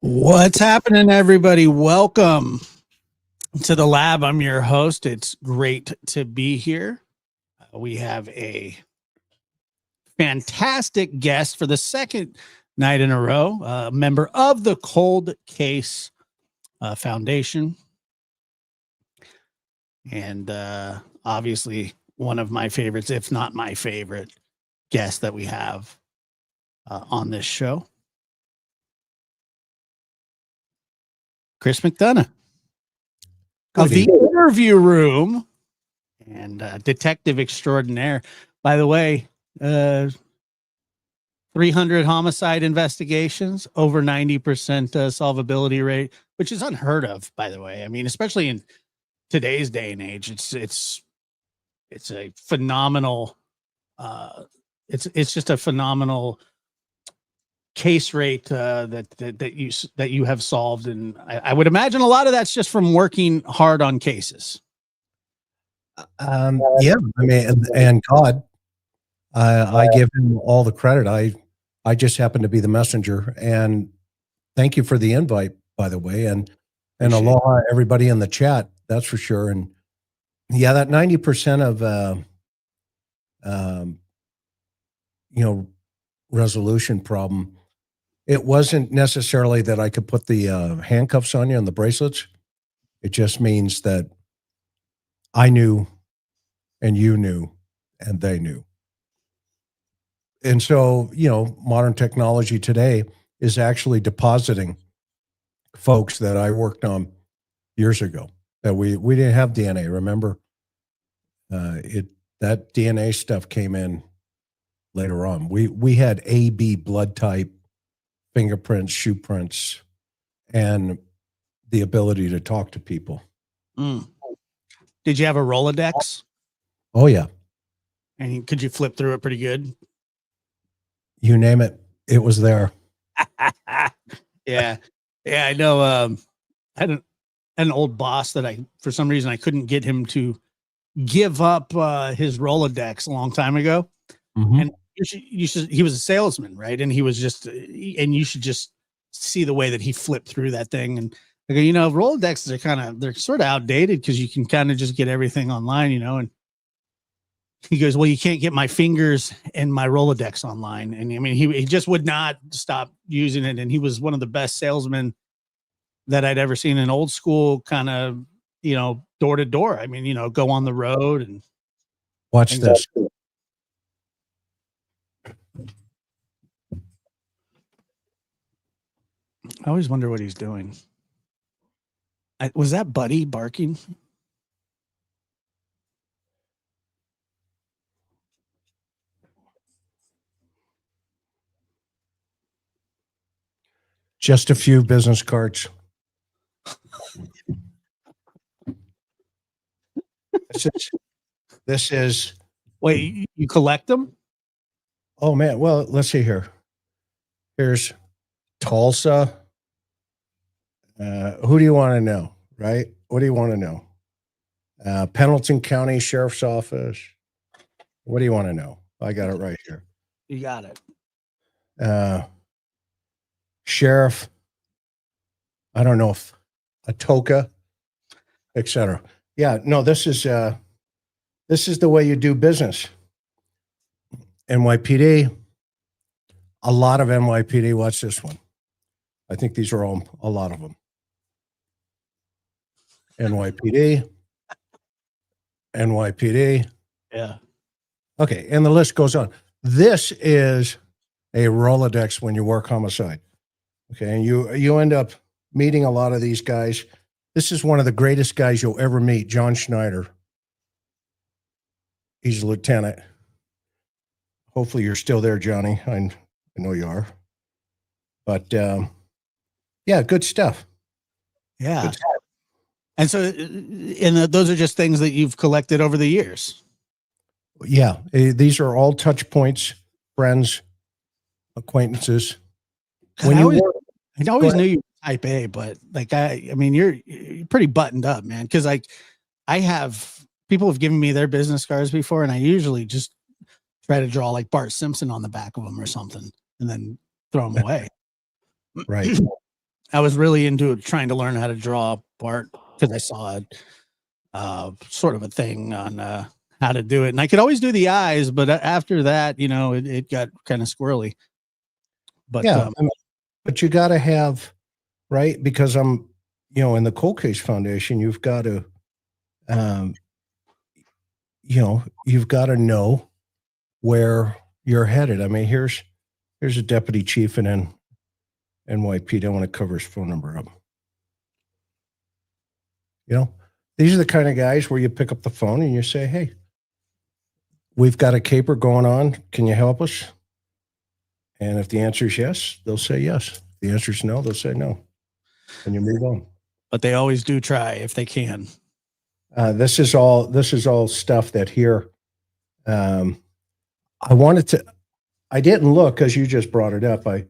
What's happening, everybody? Welcome to the lab. I'm your host. It's great to be here. We have a fantastic guest for the second night in a row, a member of the Cold Case Foundation. And obviously one of my favorites, if not my favorite guest that we have on this show. Chris McDonough of the Interview Room and detective extraordinaire. By the way, 300 homicide investigations, over 90% solvability rate, which is unheard of, by the way. I mean, especially in today's day and age, it's a phenomenal, it's just a phenomenal case rate that you have solved, and I would imagine a lot of that's just from working hard on cases. Yeah, I mean, and God, I give him all the credit. I just happen to be the messenger, and thank you for the invite, by the way, and aloha everybody in the chat. That's for sure. And yeah, that 90% of resolution problem. It wasn't necessarily that I could put the handcuffs on you and the bracelets. It just means that I knew and you knew and they knew. And so, modern technology today is actually depositing folks that I worked on years ago that we didn't have DNA. Remember, that DNA stuff came in later on. We had AB blood type, fingerprints, shoe prints, and the ability to talk to people. Did you have a Rolodex? Oh yeah. And could you flip through it pretty good? You name it, it was there. Yeah, I know. I had an old boss that for some reason I couldn't get him to give up his Rolodex a long time ago. Mm-hmm. And he was a salesman, right? And he was and you should just see the way that he flipped through that thing. And I go, Rolodexes they're sort of outdated because you can kind of just get everything online, and he goes, well, you can't get my fingers and my Rolodex online. And I mean, he just would not stop using it. And he was one of the best salesmen that I'd ever seen, in old school kind of, door to door. I mean, go on the road and watch this. I always wonder what he's doing. Was that Buddy barking? Just a few business cards. This is. Wait, you collect them? Oh man. Well, let's see here. Here's Tulsa. Who do you want to know, right? What do you want to know? Pendleton County Sheriff's Office. What do you want to know? I got it right here. You got it. Sheriff I don't know if Atoka, etc. Yeah, no, this is the way you do business. NYPD, a lot of NYPD. Watch this one. I think these are all a lot of them. NYPD, NYPD. Yeah. Okay, and the list goes on. This is a Rolodex when you work homicide. Okay, and you end up meeting a lot of these guys. This is one of the greatest guys you'll ever meet, John Schneider. He's a lieutenant. Hopefully you're still there, Johnny. I know you are. But yeah, good stuff. Yeah. Good stuff. And so, those are just things that you've collected over the years. Yeah, these are all touch points, friends, acquaintances. When I always knew you were type A, but like I mean, you're pretty buttoned up, man. Because like people have given me their business cards before, and I usually just try to draw like Bart Simpson on the back of them or something, and then throw them away. Right. I was really into trying to learn how to draw Bart because I saw sort of a thing on how to do it, and I could always do the eyes, but after that, it got kind of squirrely. But yeah, but you got to have, right? Because I'm, in the Cold Case Foundation, you've got to, you've got to know where you're headed. I mean, here's a deputy chief in NYPD. I want to cover his phone number up. These are the kind of guys where you pick up the phone and you say, "Hey, we've got a caper going on. Can you help us?" And if the answer is yes, they'll say yes. If the answer is no, they'll say no. And you move on. But they always do try if they can. This is all stuff that here. I didn't look because you just brought it up. I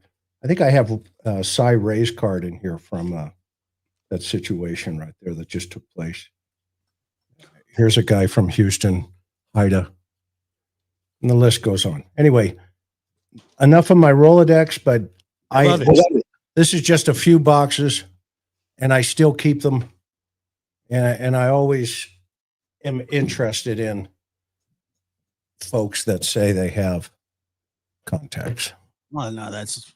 think I have Cy Ray's card in here from that situation right there that just took place. Here's a guy from Houston, Ida. And the list goes on. Anyway, enough of my Rolodex, but this is just a few boxes, and I still keep them. And I always am interested in folks that say they have contacts. Well, no, that's.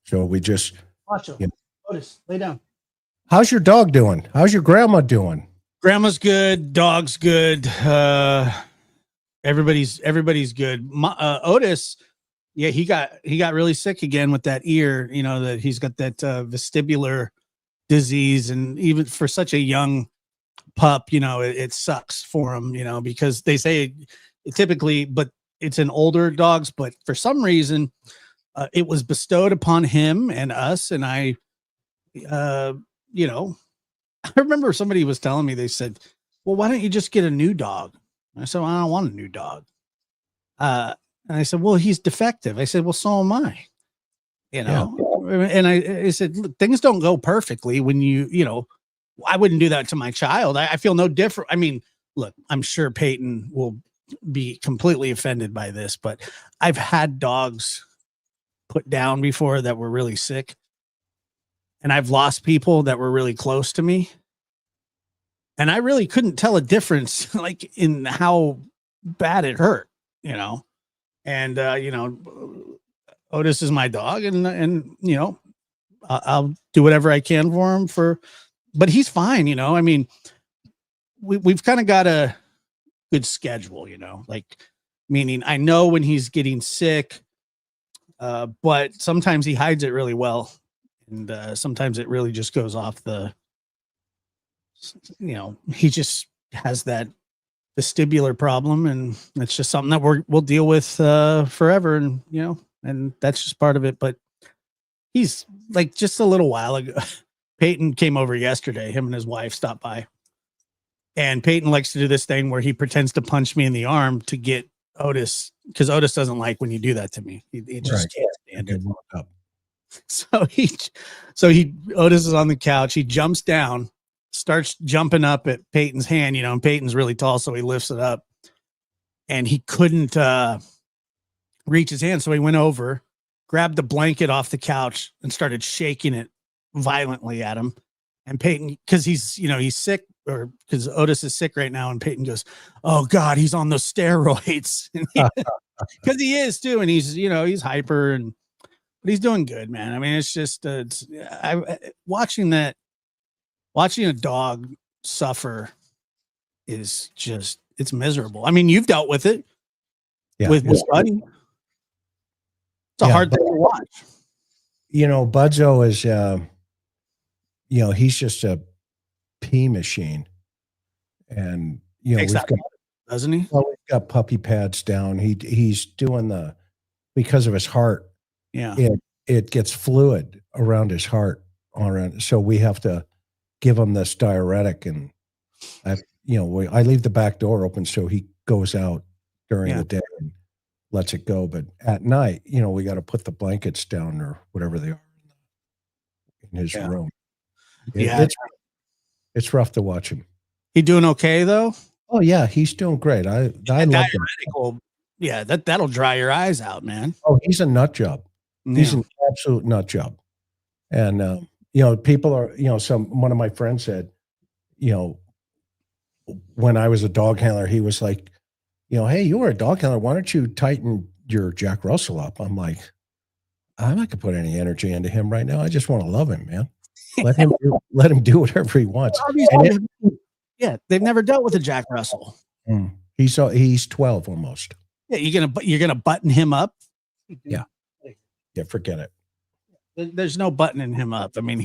So we just. Watch him. Otis, lay down. How's your dog doing? How's your grandma doing? Grandma's good. Dog's good. Everybody's good. Otis, yeah, he got really sick again with that ear. That he's got that vestibular disease, and even for such a young pup, it sucks for him. Because they say typically, but it's in older dogs. But for some reason, it was bestowed upon him and us, and I remember somebody was telling me, they said, "Well, why don't you just get a new dog?" I said, "Well, I don't want a new dog." And I said, "Well, he's defective." I said, "Well, so am I." Yeah. And I said, "Look, things don't go perfectly when I wouldn't do that to my child. I feel no different. I mean, look, I'm sure Peyton will be completely offended by this, but I've had dogs put down before that were really sick. And I've lost people that were really close to me. And I really couldn't tell a difference, like in how bad it hurt, And, Otis is my dog, and I'll do whatever I can for him but he's fine. I mean, we've kind of got a good schedule, like, meaning I know when he's getting sick, but sometimes he hides it really well. And sometimes it really just goes off he just has that vestibular problem, and it's just something that we'll deal with forever. And, and that's just part of it. But he's like, just a little while ago, Peyton came over yesterday. Him and his wife stopped by, and Peyton likes to do this thing where he pretends to punch me in the arm to get Otis, because Otis doesn't like when you do that to me. He just can't stand it. So Otis is on the couch. He jumps down, starts jumping up at Peyton's hand, and Peyton's really tall, so he lifts it up, and he couldn't reach his hand. So he went over, grabbed the blanket off the couch, and started shaking it violently at him. And Peyton, because he's sick, or because Otis is sick right now, and Peyton goes, "Oh God, he's on those steroids," because he is too, and he's hyper, but he's doing good, man. I mean, it's just watching a dog suffer is just, it's miserable. I mean, you've dealt with it with Buddy. It's a hard thing to watch. Budzo is, he's just a pee machine. And, doesn't he? Well, we've got puppy pads down. He's doing because of his heart. Yeah. It gets fluid around his heart. So we have to give him this diuretic, and I leave the back door open so he goes out during the day and lets it go. But at night, we got to put the blankets down or whatever they are in his room. It's rough to watch him. He doing okay though? Oh yeah, he's doing great. I love him. Yeah, that'll dry your eyes out, man. Oh, he's a nut job. Yeah. He's an absolute nut job. And people are, one of my friends said, when I was a dog handler, he was like, hey, you were a dog handler. Why don't you tighten your Jack Russell up? I'm like, I'm not gonna put any energy into him right now. I just want to love him, man. Let him do whatever he wants. They've never dealt with a Jack Russell. He's 12 almost. Yeah, you're gonna button him up. Yeah, forget it. There's no buttoning him up. I mean,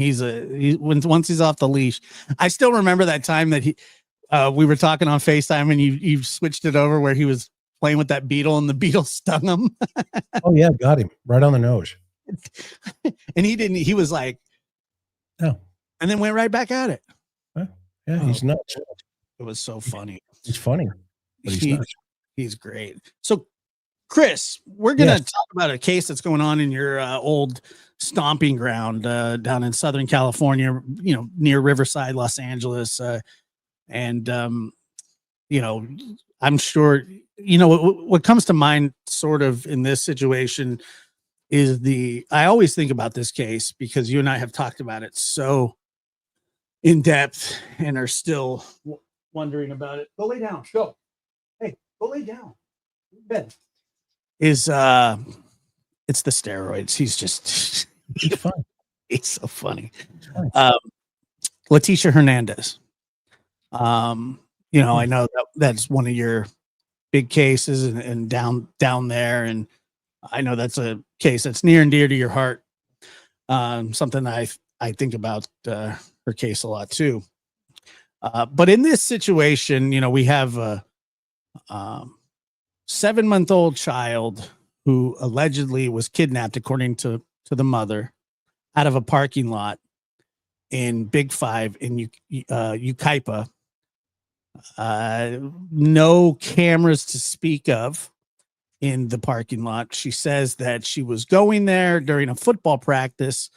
once he's off the leash. I still remember that time that we were talking on FaceTime, and you switched it over where he was playing with that beetle, and the beetle stung him. Oh yeah, got him right on the nose. And he was like, oh, and then went right back at it. Yeah, he's nuts. It was so funny. He's funny, but he's nuts. He's great. So, Chris, we're going to talk about a case that's going on in your old stomping ground down in Southern California, near Riverside, Los Angeles. And I'm sure, what comes to mind sort of in this situation is I always think about this case because you and I have talked about it so in depth and are still wondering about it. Go lay down. Go. Hey, go lay down. Bed. It's the steroids. He's fun. He's so funny. Leticia Hernandez. I know that's one of your big cases and down there. And I know that's a case that's near and dear to your heart. Something I think about her case a lot too. But in this situation, we have a 7-month-old child who allegedly was kidnapped, according to the mother, out of a parking lot in Big 5 in Yucaipa. No cameras to speak of in the parking lot. She says that she was going there during a football practice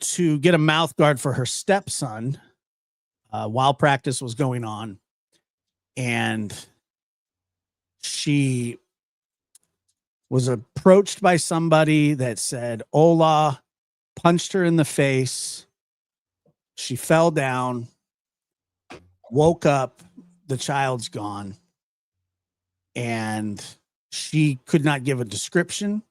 to get a mouth guard for her stepson while practice was going on. And she was approached by somebody that said hola, punched her in the face. She fell down, woke up, the child's gone. And she could not give a description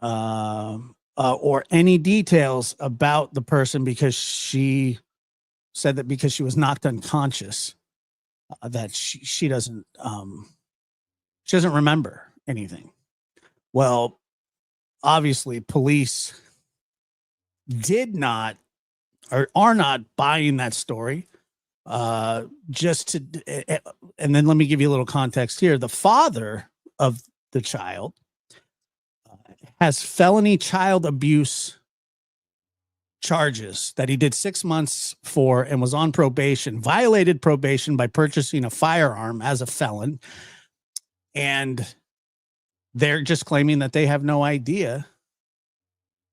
or any details about the person because she said that because she was knocked unconscious, that she doesn't remember anything. Well, obviously police did not or are not buying that story. And then let me give you a little context here. The father of the child has felony child abuse charges that he did 6 months for and was on probation, violated probation by purchasing a firearm as a felon. And they're just claiming that they have no idea,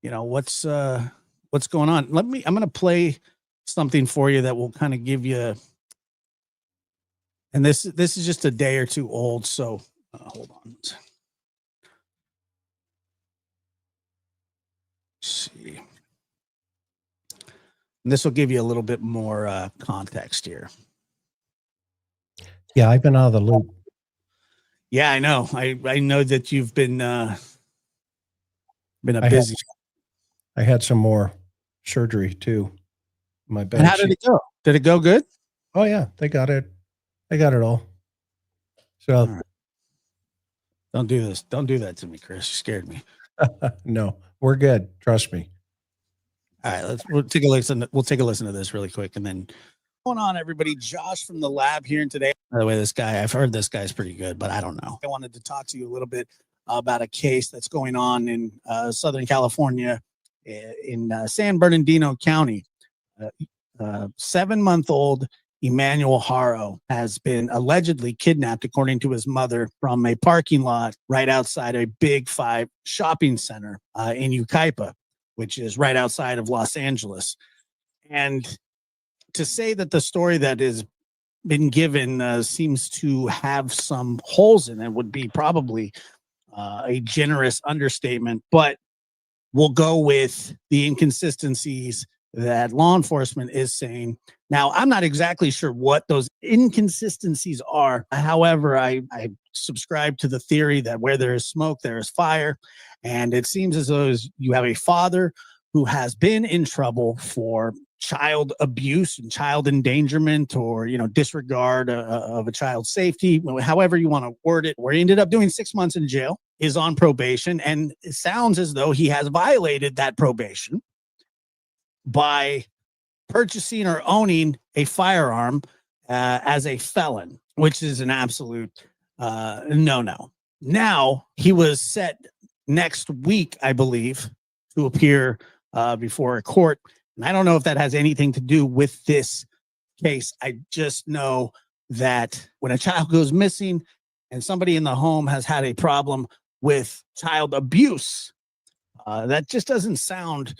what's going on. I'm going to play something for you that will kind of give you, and this is just a day or two old. So hold on. Let's see. And this will give you a little bit more context here. Yeah, I've been out of the loop. Yeah, I know. I know that you've been a I busy. I had some more surgery too. My And how did it go? Did it go good? Oh yeah, they got it. They got it all. So All right. Don't do this. Don't do that to me, Chris. You scared me. no, we're good. Trust me. All right, we'll take a listen. We'll take a listen to this really quick, and then what's going on, everybody? Josh from the lab here today. By the way, this guy, I've heard this guy's pretty good, but I don't know. I wanted to talk to you a little bit about a case that's going on in Southern California, in San Bernardino County. 7-month-old Emmanuel Haro has been allegedly kidnapped, according to his mother, from a parking lot right outside a Big Five shopping center in Yucaipa, which is right outside of Los Angeles. And to say that the story that has been given seems to have some holes in it would be probably a generous understatement, but we'll go with the inconsistencies that law enforcement is saying. Now, I'm not exactly sure what those inconsistencies are. However, I subscribe to the theory that where there is smoke, there is fire. And it seems as though you have a father who has been in trouble for child abuse and child endangerment, or disregard of a child's safety, however you want to word it, where he ended up doing 6 months in jail, is on probation, and it sounds as though he has violated that probation by purchasing or owning a firearm as a felon, which is an absolute no-no. Now, he was set next week, I believe, to appear before a court. And I don't know if that has anything to do with this case. I just know that when a child goes missing and somebody in the home has had a problem with child abuse, that just doesn't sound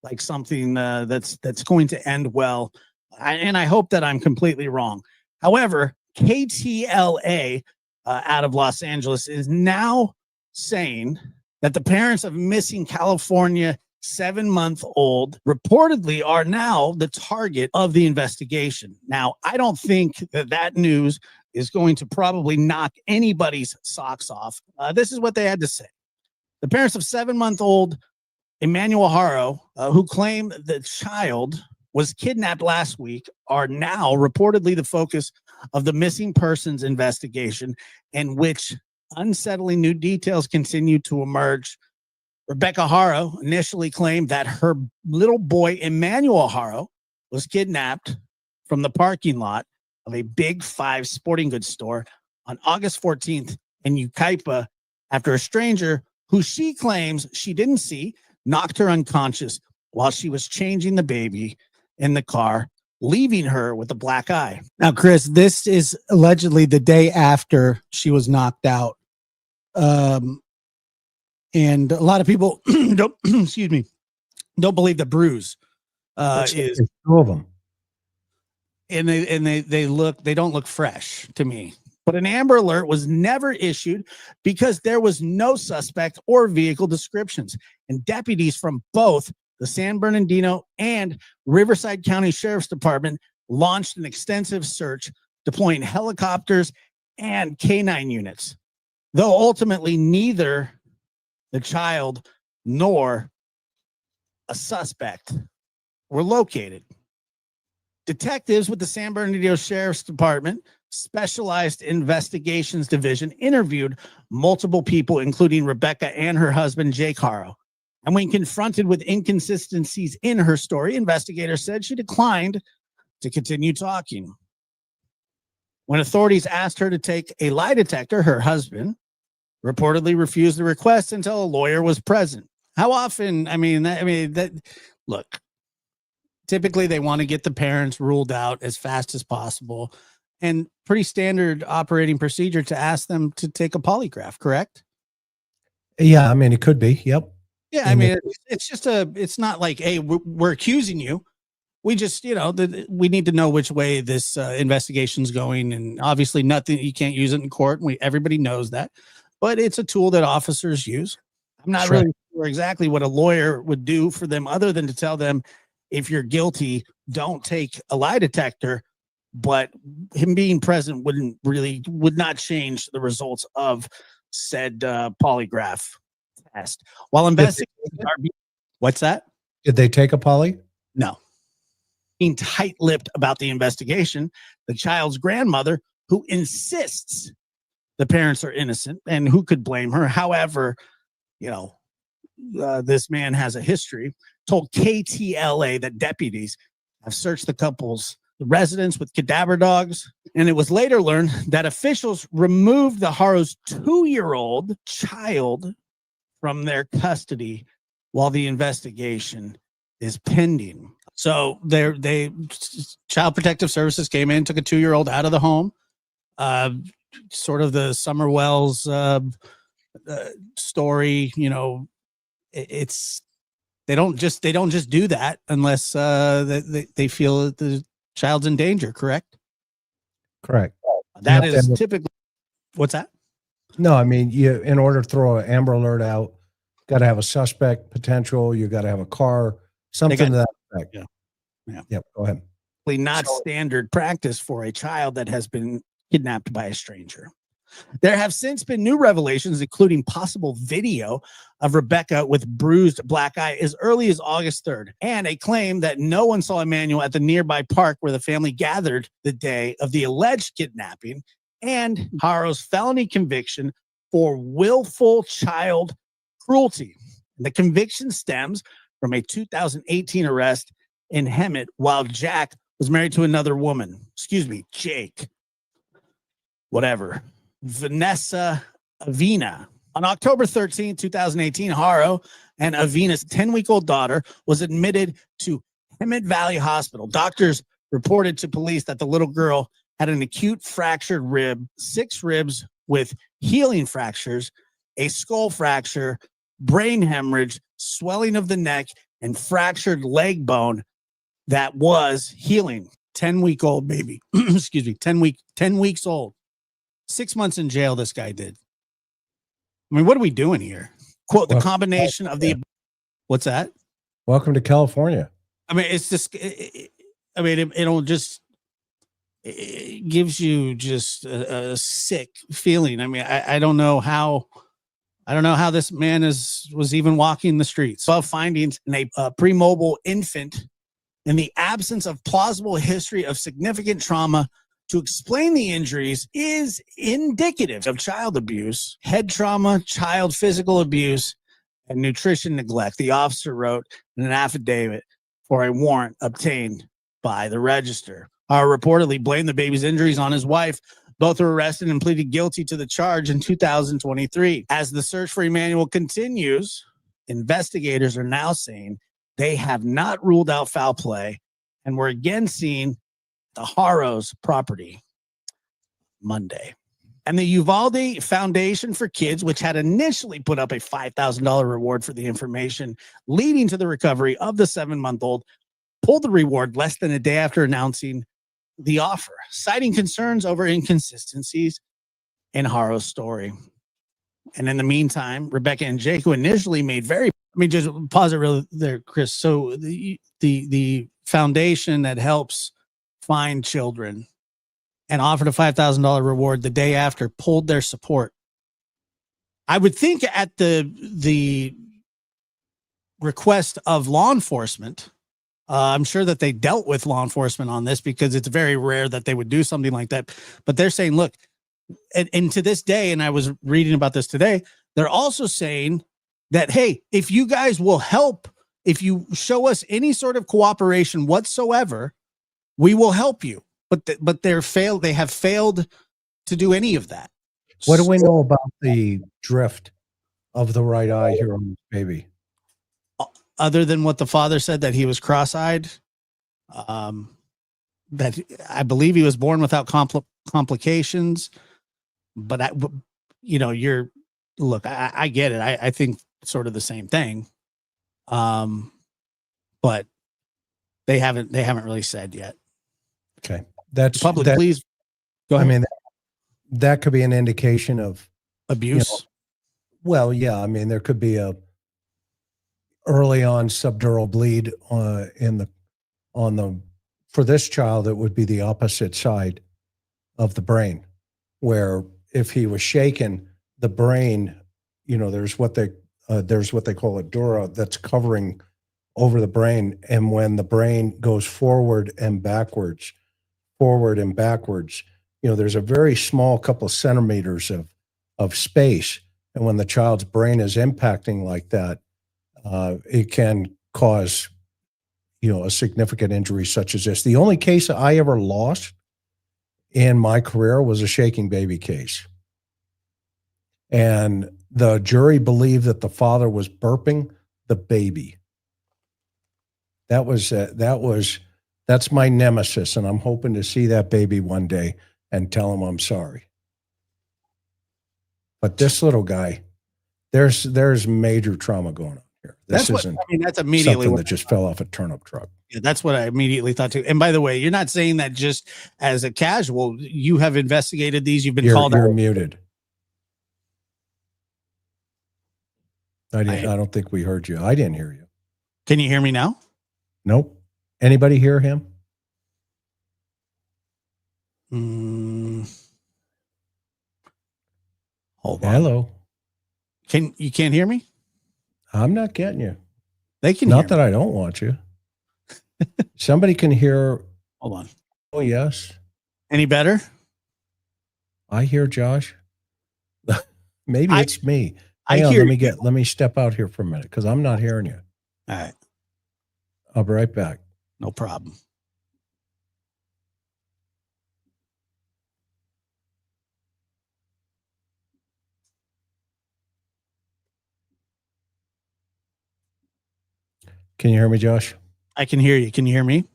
like something that's going to end well. And I hope that I'm completely wrong. However, KTLA out of Los Angeles is now saying that the parents of missing California 7-month-old reportedly are now the target of the investigation. Now, I don't think that news is going to probably knock anybody's socks off. This is what they had to say. The parents of 7-month-old Emmanuel Haro, who claimed the child was kidnapped last week, are now reportedly the focus of the missing persons investigation, in which unsettling new details continue to emerge. Rebecca Haro initially claimed that her little boy, Emmanuel Haro, was kidnapped from the parking lot of a Big Five sporting goods store on August 14th in Yucaipa after a stranger who she claims she didn't see knocked her unconscious while she was changing the baby in the car, leaving her with a black eye. Now, Chris, this is allegedly the day after she was knocked out. And a lot of people don't, excuse me, don't believe the bruise is two of them. And they don't look fresh to me. But an Amber Alert was never issued because there was no suspect or vehicle descriptions. And deputies from both the San Bernardino and Riverside County Sheriff's Department launched an extensive search, deploying helicopters and K9 units, though ultimately neither the child nor a suspect were located. Detectives with the San Bernardino Sheriff's Department Specialized Investigations Division interviewed multiple people, including Rebecca and her husband, Jake Haro. And when confronted with inconsistencies in her story, investigators said she declined to continue talking. When authorities asked her to take a lie detector, her husband reportedly refused the request until a lawyer was present. How often? Look, typically they want to get the parents ruled out as fast as possible, and pretty standard operating procedure to ask them to take a polygraph, correct? Yeah, I mean, it could be. Yep. Yeah, I mean, it's not like, hey, we're accusing you. We just, we need to know which way this investigation's going. And obviously nothing, you can't use it in court. Everybody knows that, but it's a tool that officers use. I'm not really sure exactly what a lawyer would do for them other than to tell them, if you're guilty, don't take a lie detector. But him being present would not change the results of said polygraph test. While investigators what's that? Did they take a poly? No. Being tight-lipped about the investigation, the child's grandmother, who insists the parents are innocent, and who could blame her? However, this man has a history, told KTLA that deputies have searched the couple's residence with cadaver dogs, and it was later learned that officials removed the Haro's 2-year-old child from their custody while the investigation is pending. So Child Protective Services came in, took a 2-year-old out of the home. Sort of the Summer Wells story, it's they don't just do that unless they feel that the child's in danger. Correct. That is typically what's that? No, I mean, in order to throw an Amber Alert out, got to have a suspect potential. You got to have a car, something to that effect. Yeah. Go ahead. Not standard practice for a child that has been kidnapped by a stranger. There have since been new revelations, including possible video of Rebecca with bruised black eye as early as August 3rd, and a claim that no one saw Emmanuel at the nearby park where the family gathered the day of the alleged kidnapping, and Haro's felony conviction for willful child cruelty. The conviction stems from a 2018 arrest in Hemet while Jack was married to another woman. Jake. Whatever. Vanessa Avina. On October 13, 2018, Haro and Avina's 10-week-old daughter was admitted to Hemet Valley Hospital. Doctors reported to police that the little girl had an acute fractured rib, 6 ribs with healing fractures, a skull fracture, brain hemorrhage, swelling of the neck, and fractured leg bone that was healing. 10-week-old baby. 10 weeks old. 6 months in jail, this guy did. I mean, what are we doing here? Quote, the combination of the... What's that? Welcome to California. I mean, it's just... it'll just... It gives you just a sick feeling. I mean, I don't know how... I don't know how this man was even walking the streets. Above findings in a pre-mobile infant in the absence of plausible history of significant trauma to explain the injuries is indicative of child abuse, head trauma, child physical abuse, and nutrition neglect. The officer wrote in an affidavit for a warrant obtained by the register. Reportedly blamed the baby's injuries on his wife. Both were arrested and pleaded guilty to the charge in 2023. As the search for Emmanuel continues, investigators are now saying they have not ruled out foul play and were again seen the Haro's property Monday. And the Uvalde Foundation for Kids, which had initially put up a $5,000 reward for the information leading to the recovery of the 7-month-old, pulled the reward less than a day after announcing the offer, citing concerns over inconsistencies in Haro's story. And in the meantime, Rebecca and Jake, who initially made just pause it real there, Chris. So the foundation that helps find children and offered a $5,000 reward the day after pulled their support. I would think at the request of law enforcement, I'm sure that they dealt with law enforcement on this because it's very rare that they would do something like that. But they're saying, look, and to this day, and I was reading about this today, they're also saying that, hey, if you guys will help, if you show us any sort of cooperation whatsoever, we will help you. But they have failed to do any of that. What do we know about the drift of the right eye here on this baby? Other than what the father said, that he was cross-eyed, that I believe he was born without complications. But I get it. I think sort of the same thing. But they haven't really said yet. Okay, that's public. Please go ahead. I mean, that could be an indication of abuse. Well, yeah. I mean, there could be a early on subdural bleed in the for this child, it would be the opposite side of the brain, where if he was shaken, the brain, there's what they call a dura that's covering over the brain. And when the brain goes forward and backwards, there's a very small couple of centimeters of space. And when the child's brain is impacting like that, it can cause, a significant injury such as this. The only case I ever lost in my career was a shaking baby case. And the jury believed that the father was burping the baby. That's my nemesis. And I'm hoping to see that baby one day and tell him I'm sorry. But this little guy, there's major trauma going on here. This isn't that's immediately something that just fell off a turnip truck. Yeah, that's what I immediately thought too. And by the way, you're not saying that just as a casual. You have investigated these. You've been called out. You're muted. I don't think we heard you. I didn't hear you. Can you hear me now? Nope. Anybody hear him? Hold on. Hello. Can't hear me? I'm not getting you. They can. Not that I don't want you. Somebody can hear. Hold on. Oh, yes. Any better? I hear Josh. Maybe it's me. Hang on, let me step out here for a minute because I'm not hearing you. All right. I'll be right back. No problem. Can you hear me, Josh? I can hear you. Can you hear me?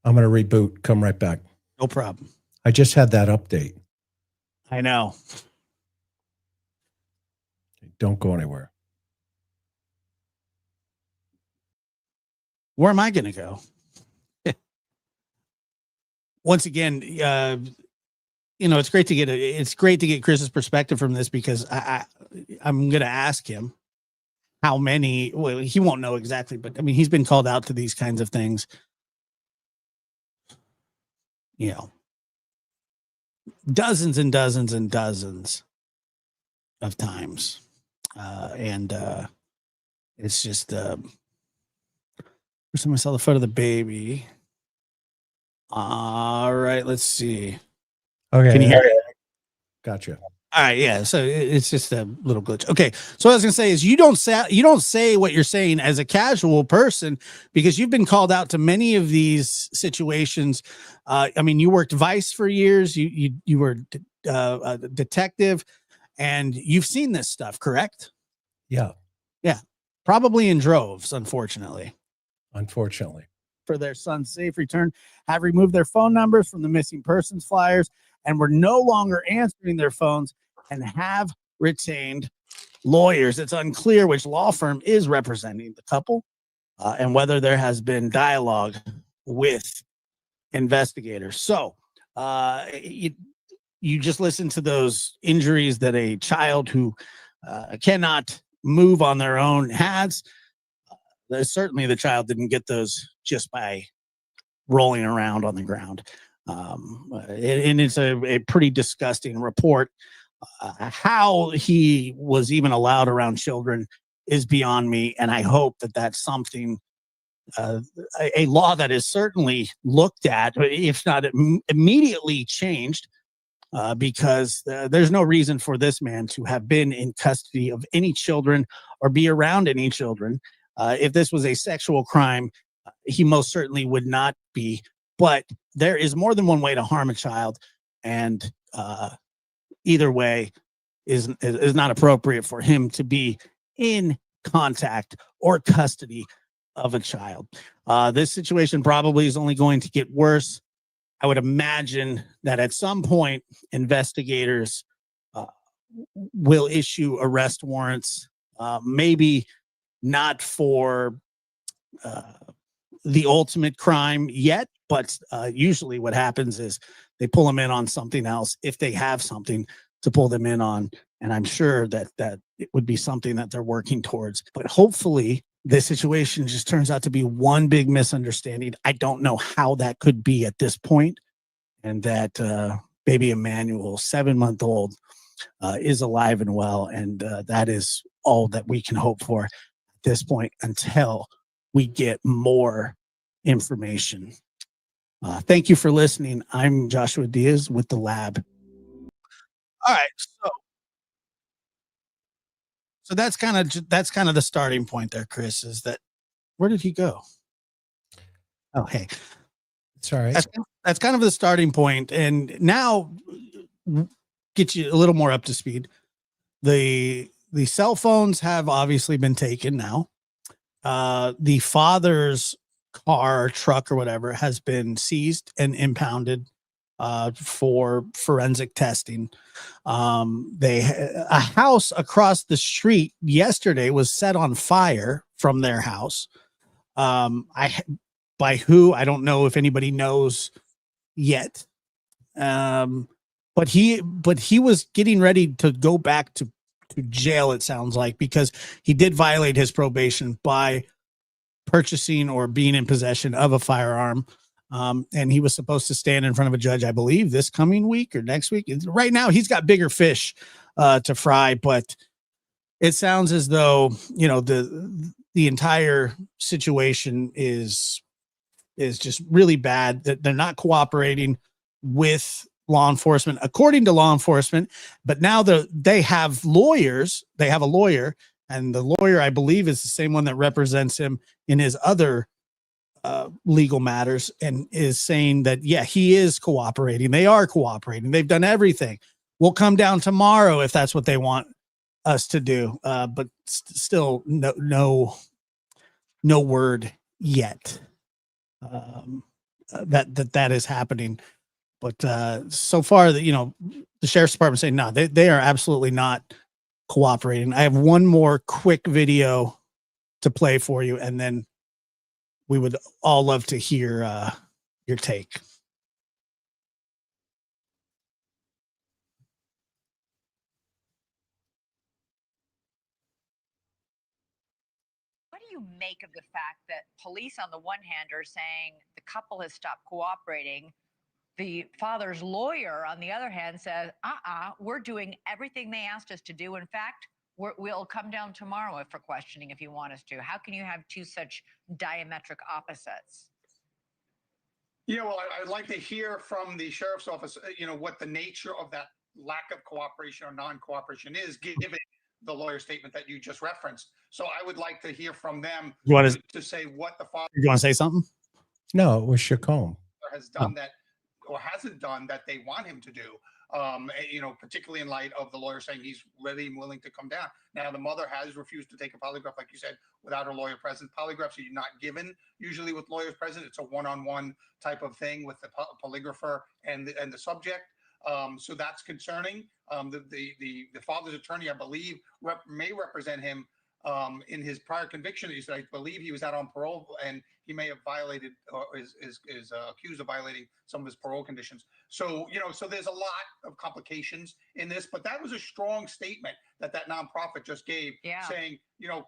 I'm going to reboot. Come right back. No problem. I just had that update. I know. Don't go anywhere. Where am I going to go? Once again, it's great to get Chris's perspective from this because I'm going to ask him how many. Well, he won't know exactly, but I mean, he's been called out to these kinds of things. Dozens and dozens and dozens of times. And it's just first time I saw the photo of the baby. All right, let's see. Okay. Can you hear it? Gotcha. All right, yeah. So it's just a little glitch. Okay, so what I was gonna say is you don't say what you're saying as a casual person because you've been called out to many of these situations. I mean, you worked Vice for years. You were a detective, and you've seen this stuff, correct? Yeah. Yeah, probably in droves, unfortunately. For their son's safe return, have removed their phone numbers from the missing persons flyers and were no longer answering their phones and have retained lawyers. It's unclear which law firm is representing the couple and whether there has been dialogue with investigators. So you just listen to those injuries that a child who cannot move on their own has. Certainly the child didn't get those just by rolling around on the ground. And it's a pretty disgusting report. How he was even allowed around children is beyond me. And I hope that that's something, a law that is certainly looked at, if not immediately changed, because there's no reason for this man to have been in custody of any children or be around any children. If this was a sexual crime, he most certainly would not be. But there is more than one way to harm a child, and either way is not appropriate for him to be in contact or custody of a child. This situation probably is only going to get worse. I would imagine that at some point, investigators will issue arrest warrants, maybe not for the ultimate crime yet, but usually what happens is they pull them in on something else if they have something to pull them in on. And I'm sure that it would be something that they're working towards. But hopefully this situation just turns out to be one big misunderstanding. I don't know how that could be at this point, and that baby Emmanuel, 7-month old, is alive and well, and that is all that we can hope for at this point until we get more information. Thank you for listening. I'm Joshua Diaz with the lab. All right, so that's kind of the starting point there, Chris. Is that where did he go? Oh, hey, It's all right. that's kind of the starting point, and now get you a little more up to speed. The cell phones have obviously been taken now. The father's car or truck or whatever has been seized and impounded for forensic testing. A house across the street yesterday was set on fire from their house. By who, I don't know if anybody knows yet. But he was getting ready to go back to jail, it sounds like, because he did violate his probation by purchasing or being in possession of a firearm. And he was supposed to stand in front of a judge, I believe, this coming week or next week. Right now, he's got bigger fish to fry, but it sounds as though, you know, the entire situation is just really bad, that they're not cooperating with law enforcement, according to law enforcement. But now they have lawyers. They have a lawyer, and the lawyer, I believe, is the same one that represents him in his other legal matters, and is saying that, yeah, he is cooperating. They are cooperating. They've done everything. We'll come down tomorrow if that's what they want us to do. But still no word yet that is happening. But so far, that, you know, the sheriff's department saying no, they are absolutely not cooperating. I have one more quick video to play for you, and then we would all love to hear your take. What do you make of the fact that police, on the one hand, are saying the couple has stopped cooperating? The father's lawyer, on the other hand, says, we're doing everything they asked us to do. In fact, we'll come down tomorrow for questioning if you want us to. How can you have two such diametric opposites? Yeah, well, I'd like to hear from the sheriff's office, what the nature of that lack of cooperation or non-cooperation is, given the lawyer statement that you just referenced. So I would like to hear from them to say what the father. You want to say something? No, it was Chacon. Has done that or hasn't done that they want him to do. Particularly in light of the lawyer saying he's ready and willing to come down. Now, the mother has refused to take a polygraph, like you said, without her lawyer present. Polygraphs are not given usually with lawyers present. It's a one-on-one type of thing with the polygrapher and the subject. So that's concerning. The father's attorney, I believe, may represent him in his prior conviction. He said, I believe he was out on parole, and he may have violated or is accused of violating some of his parole conditions. So, so there's a lot of complications in this, but that was a strong statement that nonprofit just gave, saying,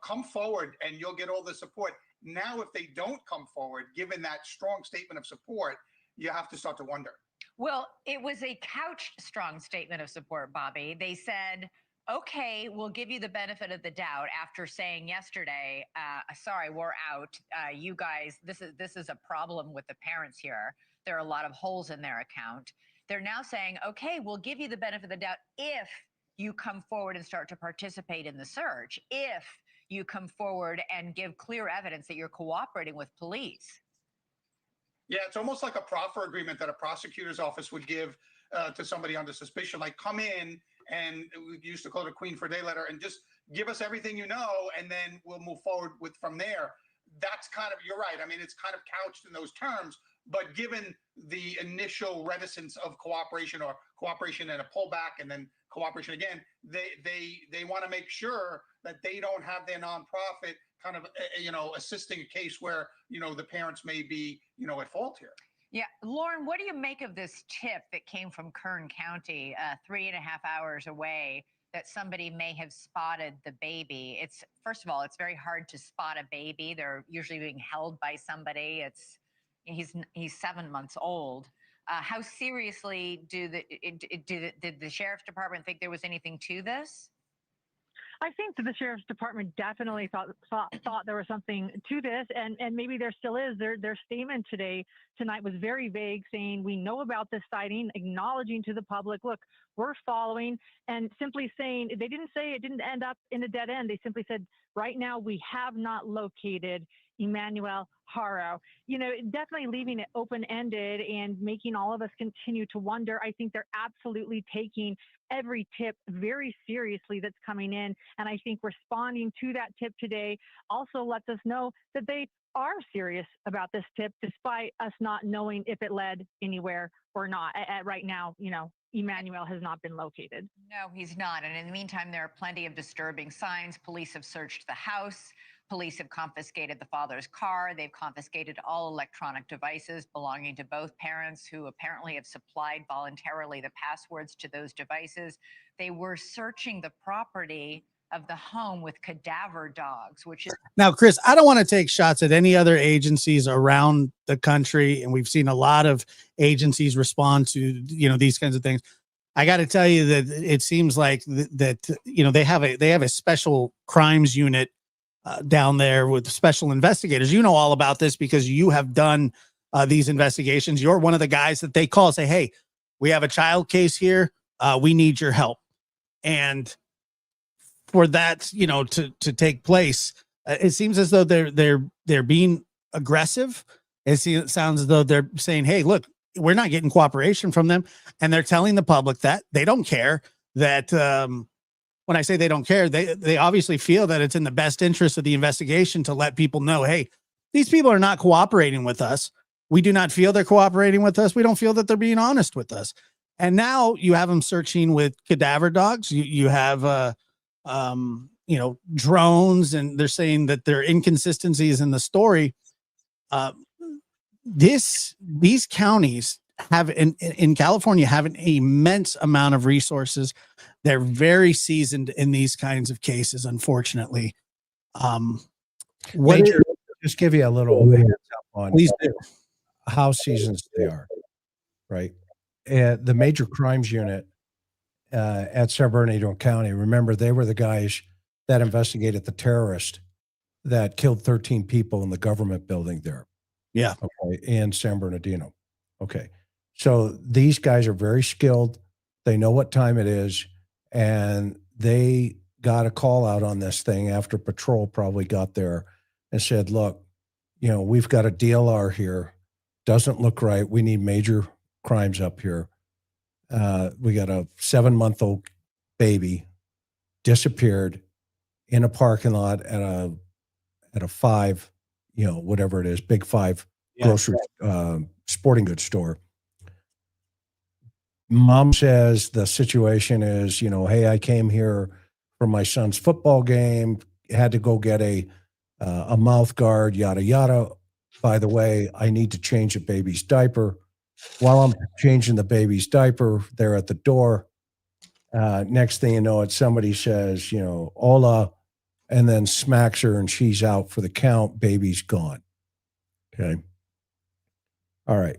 come forward and you'll get all the support. Now, if they don't come forward, given that strong statement of support, you have to start to wonder. Well, it was a couched strong statement of support, Bobby. They said, okay, we'll give you the benefit of the doubt, after saying yesterday, sorry, we're out. You guys, this is a problem with the parents here. There are a lot of holes in their account. They're now saying, okay, we'll give you the benefit of the doubt if you come forward and start to participate in the search, if you come forward and give clear evidence that you're cooperating with police. Yeah, it's almost like a proffer agreement that a prosecutor's office would give to somebody under suspicion, like come in, and we used to call it a Queen for a Day letter, and just give us everything you know, and then we'll move forward with from there. That's kind of, you're right. I mean, it's kind of couched in those terms, but given the initial reticence of cooperation, or cooperation and a pullback and then cooperation again, they want to make sure that they don't have their nonprofit kind of, assisting a case where, the parents may be, at fault here. Yeah. Lauren, what do you make of this tip that came from Kern County, 3.5 hours away, that somebody may have spotted the baby. It's, first of all, it's very hard to spot a baby. They're usually being held by somebody. He's 7 months old. How seriously did the sheriff's department think there was anything to this? I think that the sheriff's department definitely thought there was something to this, and maybe there still is. Their statement tonight was very vague, saying we know about this sighting, acknowledging to the public, look, we're following, and simply saying, they didn't say it didn't end up in a dead end. They simply said, right now we have not located Emmanuel Haro. You know, definitely leaving it open-ended and making all of us continue to wonder. I think they're absolutely taking every tip very seriously that's coming in. And I think responding to that tip today also lets us know that they are serious about this tip, despite us not knowing if it led anywhere or not. Right now, you know, Emmanuel has not been located. No, he's not. And in the meantime, there are plenty of disturbing signs. Police have searched the house. Police have confiscated the father's car. They've confiscated all electronic devices belonging to both parents, who apparently have supplied voluntarily the passwords to those devices. They were searching the property of the home with cadaver dogs, which is Now, Chris, I don't want to take shots at any other agencies around the country, and we've seen a lot of agencies respond to, you know, these kinds of things. I got to tell you that it seems like that you know, they have a special crimes unit down there with special investigators. You know all about this because you have done these investigations. You're one of the guys that they call and say, hey, we have a child case here. We need your help. And for that, you know, to take place, it seems as though they're being aggressive. It sounds as though they're saying, hey, look, we're not getting cooperation from them. And they're telling the public that they don't care, that when I say they don't care, they obviously feel that it's in the best interest of the investigation to let people know, hey, these people are not cooperating with us. We do not feel they're cooperating with us. We don't feel that they're being honest with us. And now you have them searching with cadaver dogs. You have, you know, drones, and they're saying that there are inconsistencies in the story. These counties have in California have an immense amount of resources. They're very seasoned in these kinds of cases, unfortunately. Major, just give you a little heads up on Please do. how seasoned they are, right? The major crimes unit at San Bernardino County, remember, they were the guys that investigated the terrorist that killed 13 people in the government building there. Yeah. Okay. In San Bernardino. Okay. So these guys are very skilled. They know what time it is. And they got a call out on this thing after patrol probably got there and said, look, you know, we've got a DLR here. Doesn't look right. We need major crimes up here. We got a 7-month-old baby disappeared in a parking lot at a Five, you know, whatever it is, Big Five grocery sporting goods store. Mom says the situation is, you know, hey, I came here for my son's football game, had to go get a mouth guard, yada yada. By the way, I need to change a baby's diaper. While I'm changing the baby's diaper, they're at the door. Next thing you know, it's somebody says, you know, hola, and then smacks her and she's out for the count. Baby's gone. Okay. All right.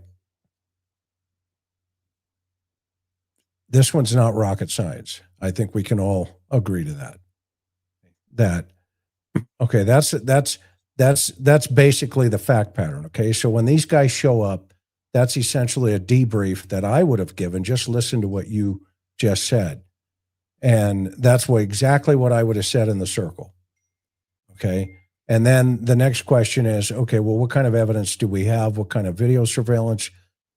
This one's not rocket science. I think we can all agree to that. Okay, that's basically the fact pattern. Okay. So when these guys show up, that's essentially a debrief that I would have given. Just listen to what you just said. And that's exactly what I would have said in the circle. Okay. And then the next question is, okay, well, what kind of evidence do we have? What kind of video surveillance,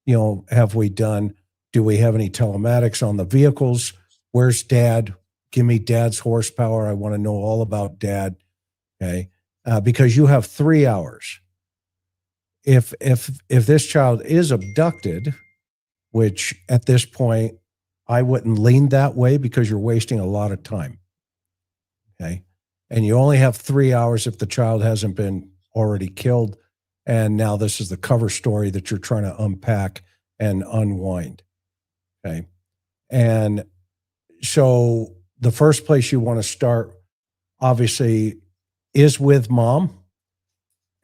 you know, have we done? Do we have any telematics on the vehicles? Where's dad? Give me dad's horsepower. I want to know all about dad. Okay. Because you have 3 hours. If this child is abducted, which at this point, I wouldn't lean that way because you're wasting a lot of time. Okay. And you only have 3 hours if the child hasn't been already killed. And now this is the cover story that you're trying to unpack and unwind. Okay. And so the first place you want to start, obviously, is with mom.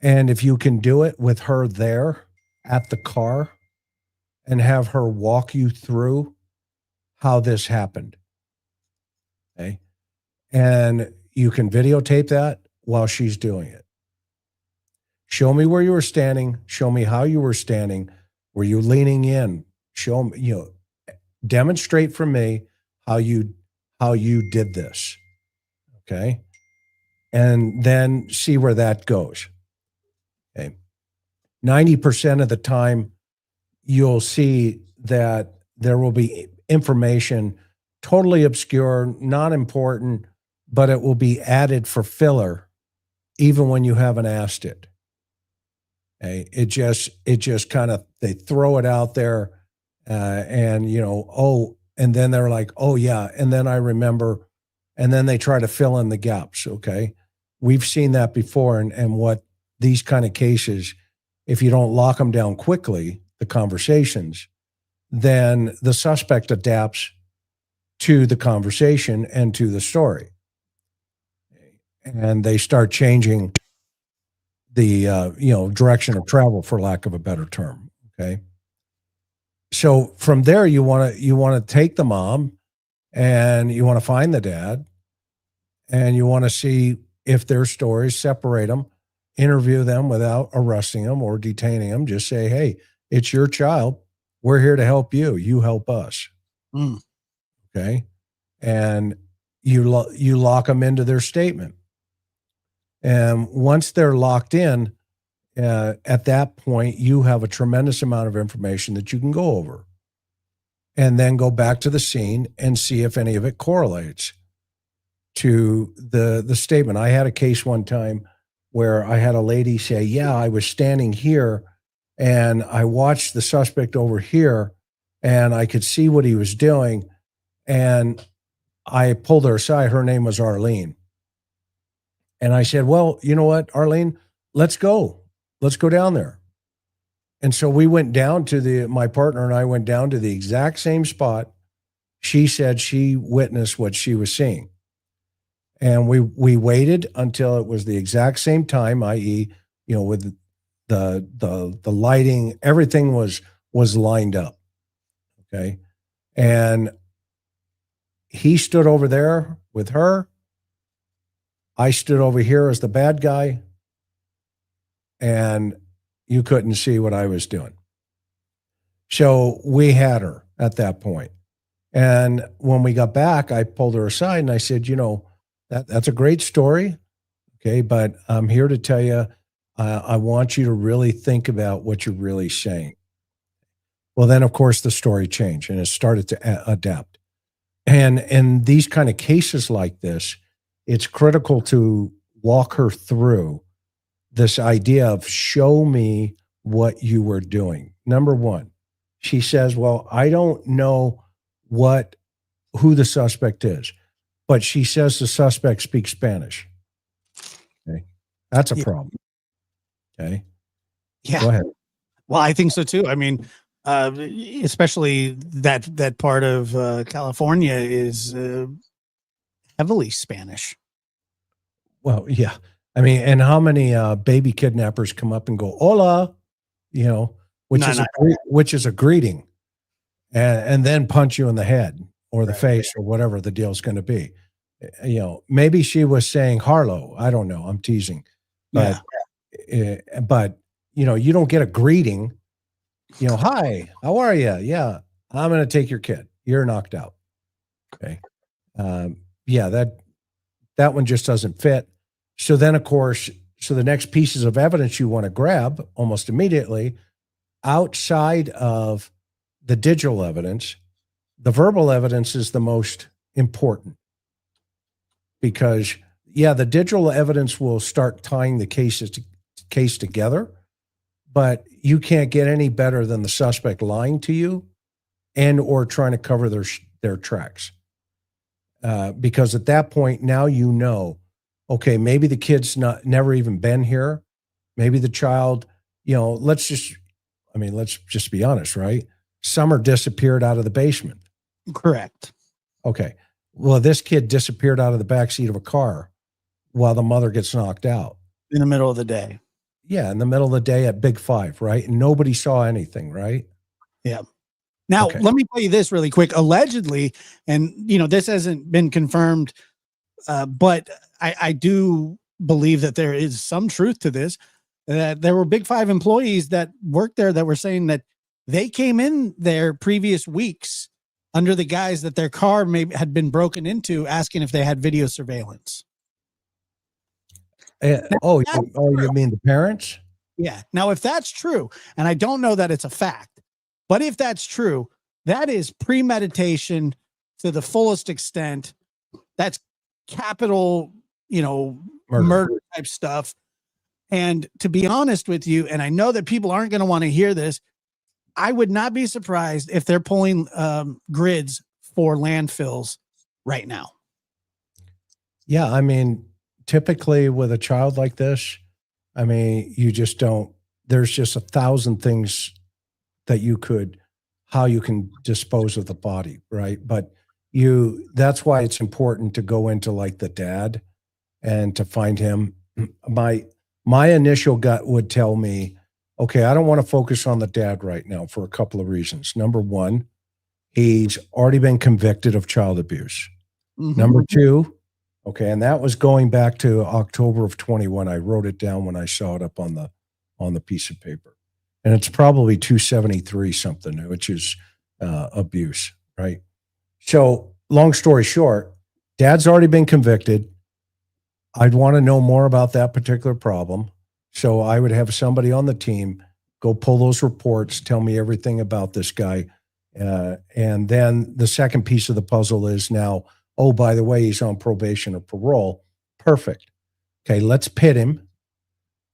And if you can do it with her there at the car and have her walk you through how this happened. Okay. And you can videotape that while she's doing it. Show me where you were standing. Show me how you were standing. Were you leaning in? Show me, demonstrate for me how you did this. Okay. And then see where that goes. Okay. 90% of the time, you'll see that there will be information totally obscure, not important, but it will be added for filler even when you haven't asked it. Okay. It just kind of, they throw it out there and, and then they're like, oh yeah. And then I remember, and then they try to fill in the gaps. Okay. We've seen that before. And what these kind of cases, if you don't lock them down quickly, the conversations, then the suspect adapts to the conversation and to the story. And they start changing the, direction of travel, for lack of a better term. Okay. So from there, you want to take the mom and you want to find the dad and you want to see if their stories, separate them, interview them without arresting them or detaining them. Just say, hey, it's your child. We're here to help you. You help us. Mm. Okay. And you lock them into their statement. And once they're locked in, at that point, you have a tremendous amount of information that you can go over and then go back to the scene and see if any of it correlates to the statement. I had a case one time where I had a lady say, yeah, I was standing here and I watched the suspect over here and I could see what he was doing. And I pulled her aside. Her name was Arlene. And I said, well, you know what, Arlene, let's go down there. And so we went down to my partner and I went down to the exact same spot. She said she witnessed what she was seeing. And we waited until it was the exact same time, i.e., with the lighting, everything was lined up. Okay. And he stood over there with her. I stood over here as the bad guy. And you couldn't see what I was doing. So we had her at that point. And when we got back, I pulled her aside and I said, that's a great story. Okay. But I'm here to tell you, I want you to really think about what you're really saying. Well, then of course the story changed and it started to adapt. And in these kind of cases like this, it's critical to walk her through this idea of show me what you were doing. Number one, she says, well, I don't know who the suspect is, but she says the suspect speaks Spanish. Okay. That's a problem. Okay. Yeah. Go ahead. Well, I think so too. I mean, especially that part of California is heavily Spanish. Well, yeah. I mean, and how many baby kidnappers come up and go, hola, which is a greeting, and then punch you in the head or the face or whatever the deal's going to be. Maybe she was saying Harlow. I don't know. I'm teasing. But, but you don't get a greeting. Hi, how are you? Yeah, I'm going to take your kid. You're knocked out. Okay. That one just doesn't fit. So then, of course, the next pieces of evidence you want to grab almost immediately outside of the digital evidence, the verbal evidence is the most important because, the digital evidence will start tying the case together, but you can't get any better than the suspect lying to you and or trying to cover their tracks. Because at that point, now okay, maybe the kid's never even been here. Maybe the child, let's just be honest, right? Summer disappeared out of the basement. Correct. Okay. Well, this kid disappeared out of the backseat of a car while the mother gets knocked out. In the middle of the day. Yeah, in the middle of the day at Big Five, right? And nobody saw anything, right? Yeah. Now, Okay. let me tell you this really quick. Allegedly, and this hasn't been confirmed, but I do believe that there is some truth to this. That there were Big Five employees that worked there that were saying that they came in there previous weeks under the guise that their car maybe had been broken into, asking if they had video surveillance. You mean the parents? Yeah. Now, if that's true, and I don't know that it's a fact, but if that's true, that is premeditation to the fullest extent. That's capital, murder type stuff. And to be honest with you, and I know that people aren't going to want to hear this, I would not be surprised if they're pulling grids for landfills right now. Yeah, I mean, typically with a child like this, I mean, you just don't, there's just 1,000 things that how you can dispose of the body, right? But that's why it's important to go into like the dad and to find him. My initial gut would tell me, okay, I don't want to focus on the dad right now for a couple of reasons. Number one, he's already been convicted of child abuse. Mm-hmm. Number two, okay, and that was going back to October of 21. I wrote it down when I saw it up on the piece of paper. And it's probably 273 something, which is abuse, right? So long story short, dad's already been convicted. I'd want to know more about that particular problem. So I would have somebody on the team go pull those reports, tell me everything about this guy. And then the second piece of the puzzle is now, oh, by the way, he's on probation or parole. Perfect. Okay, let's pit him.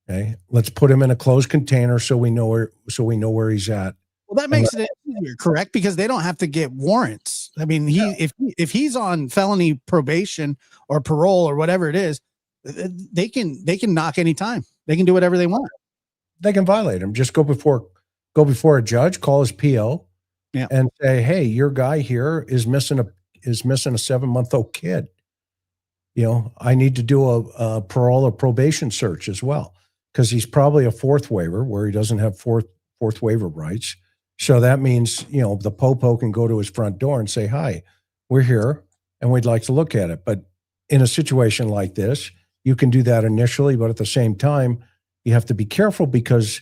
Okay, let's put him in a closed container so we know where he's at. Well, that makes it easier, correct? Because they don't have to get warrants. I mean, if he's on felony probation or parole or whatever it is, they can knock any time. They can do whatever they want. They can violate him. Just go before a judge, call his PO, and say, "Hey, your guy here is missing a 7-month-old kid. I need to do a parole or probation search as well, because he's probably a fourth waiver where he doesn't have fourth waiver rights. So that means, the popo can go to his front door and say, hi, we're here and we'd like to look at it. But in a situation like this, you can do that initially, but at the same time, you have to be careful, because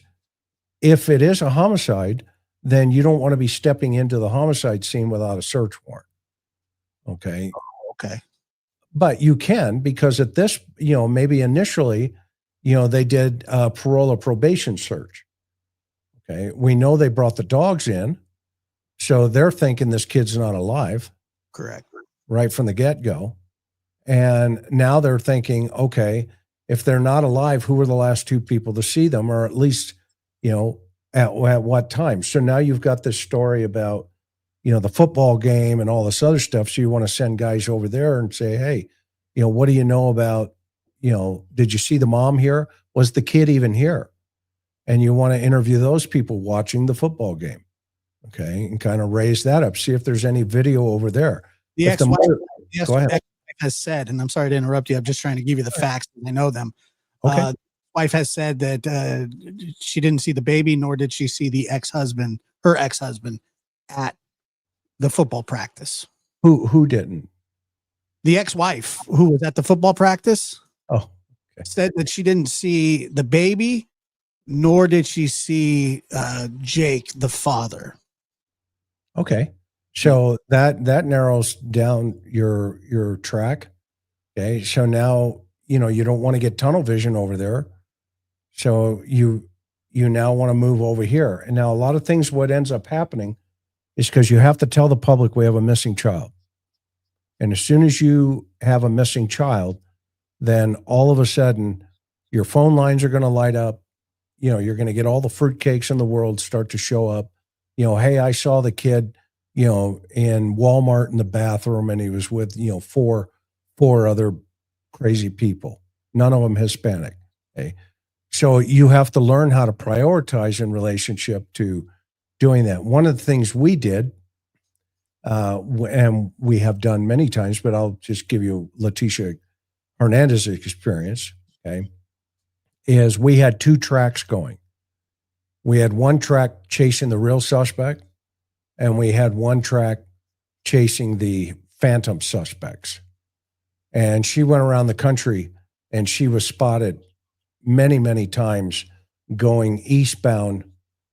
if it is a homicide, then you don't want to be stepping into the homicide scene without a search warrant. Okay. Okay. But you can, because at this, maybe initially, they did a parole or probation search. Okay. We know they brought the dogs in. So they're thinking this kid's not alive. Correct. Right from the get-go. And now they're thinking, okay, if they're not alive, who were the last two people to see them? Or at least, at what time? So now you've got this story about, the football game and all this other stuff. So you want to send guys over there and say, hey, what do you know about, did you see the mom here? Was the kid even here? And you want to interview those people watching the football game. Okay. And kind of raise that up. See if there's any video over there. The ex-wife has said, and I'm sorry to interrupt you, I'm just trying to give you the facts. I know them. Okay. Wife has said that she didn't see the baby, nor did she see her ex-husband at the football practice. Who didn't? The ex-wife who was at the football practice. Oh, okay. Said that she didn't see the baby, nor did she see Jake, the father. Okay. So that narrows down your track. Okay. So now, you don't want to get tunnel vision over there. So you now want to move over here. And now a lot of things, what ends up happening is because you have to tell the public we have a missing child. And as soon as you have a missing child, then all of a sudden your phone lines are going to light up. You're going to get all the fruitcakes in the world start to show up. Hey, I saw the kid, in Walmart in the bathroom, and he was with, four other crazy people, none of them Hispanic. Okay. So you have to learn how to prioritize in relationship to doing that. One of the things we did, and we have done many times, but I'll just give you Leticia Hernandez's experience, okay, is we had 2 tracks going. We had one track chasing the real suspect, and we had one track chasing the phantom suspects. And she went around the country, and she was spotted many, many times going eastbound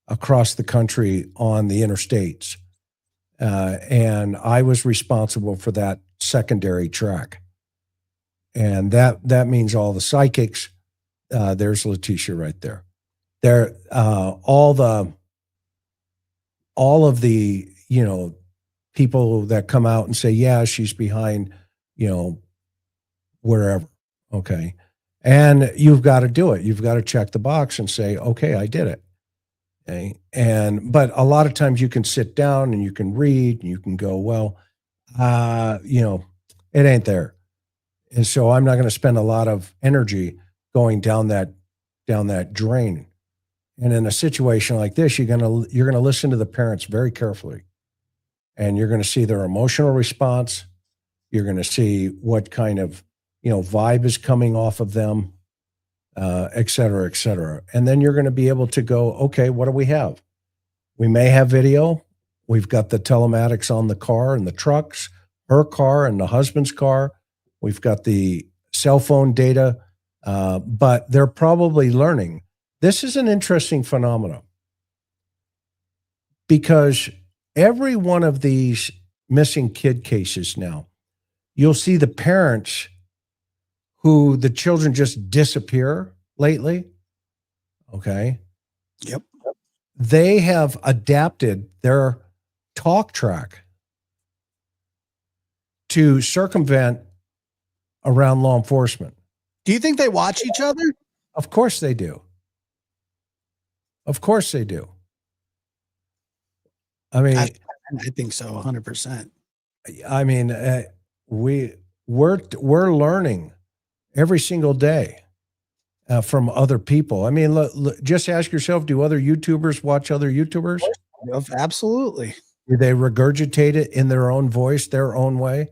across the country on the interstates. And I was responsible for that secondary track. And that means all the psychics. There's Leticia right there. There, all of the, people that come out and say, yeah, she's behind, wherever. Okay. And you've got to do it. You've got to check the box and say, okay, I did it. Okay. But a lot of times you can sit down and you can read and you can go, well, it ain't there. And so I'm not going to spend a lot of energy going down that drain. And in a situation like this, you're going to listen to the parents very carefully, and you're going to see their emotional response. You're going to see what kind of, vibe is coming off of them, et cetera, et cetera. And then you're going to be able to go, okay, what do we have? We may have video. We've got the telematics on the car and the trucks, her car and the husband's car. We've got the cell phone data, but they're probably learning. This is an interesting phenomenon because every one of these missing kid cases now, you'll see the parents who the children just disappear lately. Okay. Yep. They have adapted their talk track to circumvent around law enforcement. Do you think they watch each other? Of course they do. Of course they do. I mean, I think so, 100%. I mean, we're learning every single day from other people. I mean, look, just ask yourself: do other YouTubers watch other YouTubers? Absolutely. Do they regurgitate it in their own voice, their own way?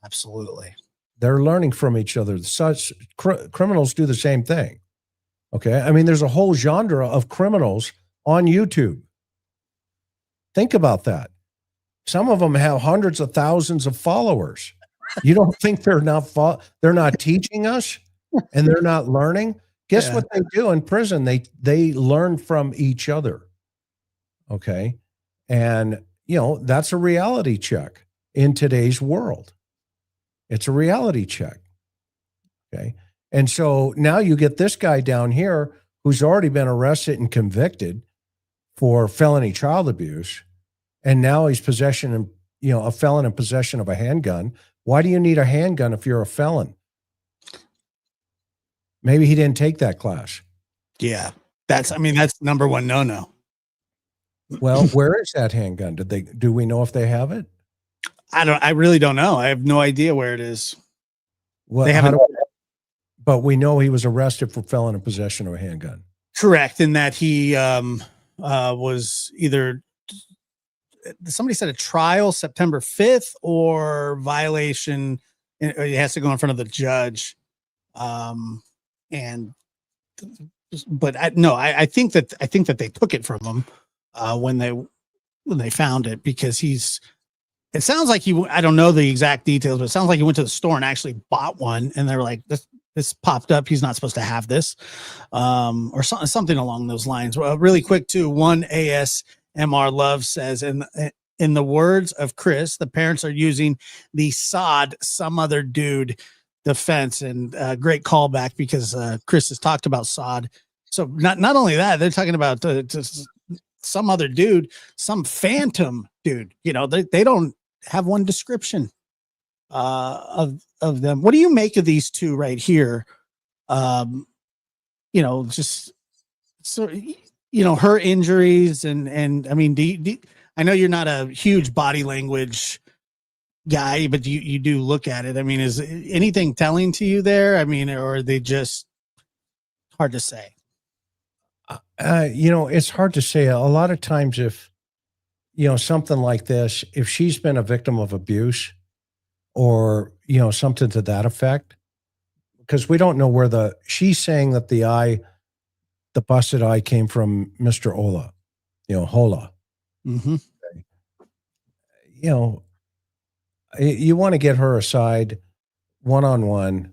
Absolutely. They're learning from each other. Such criminals do the same thing. Okay, I mean, there's a whole genre of criminals on YouTube. Think about that. Some of them have hundreds of thousands of followers. You don't think they're not teaching us and they're not learning? Guess what they do in prison? They learn from each other. Okay. And that's a reality check in today's world. It's a reality check. Okay. And so now you get this guy down here who's already been arrested and convicted for felony child abuse. And now he's a felon in possession of a handgun. Why do you need a handgun if you're a felon? Maybe he didn't take that class. Yeah. That's number one no. Well, where is that handgun? Do we know if they have it? I really don't know. I have no idea where it is. Well, they haven't. But we know he was arrested for felon in possession of a handgun. Correct. In that he was either, somebody said a trial September 5th or violation. It has to go in front of the judge. I think that they took it from him when they found it, because it sounds like I don't know the exact details, but it sounds like he went to the store and actually bought one, and they were like, this popped up. He's not supposed to have this, or something along those lines. Well, really quick too. One ASMR Love says, in the words of Chris, the parents are using the sod, some other dude defense, and great callback, because Chris has talked about sod. So not only that, they're talking about some other dude, some phantom dude. They don't have one description of them. What do you make of these two right here? Just so her injuries and I mean, I know you're not a huge body language guy, but you do look at it. I mean, is anything telling to you there? I mean, or are they just hard to say? It's hard to say. A lot of times if something like this, if she's been a victim of abuse or, something to that effect, because we don't know where she's saying that the busted eye came from Mr. Ola, Hola. Mm-hmm. You want to get her aside one-on-one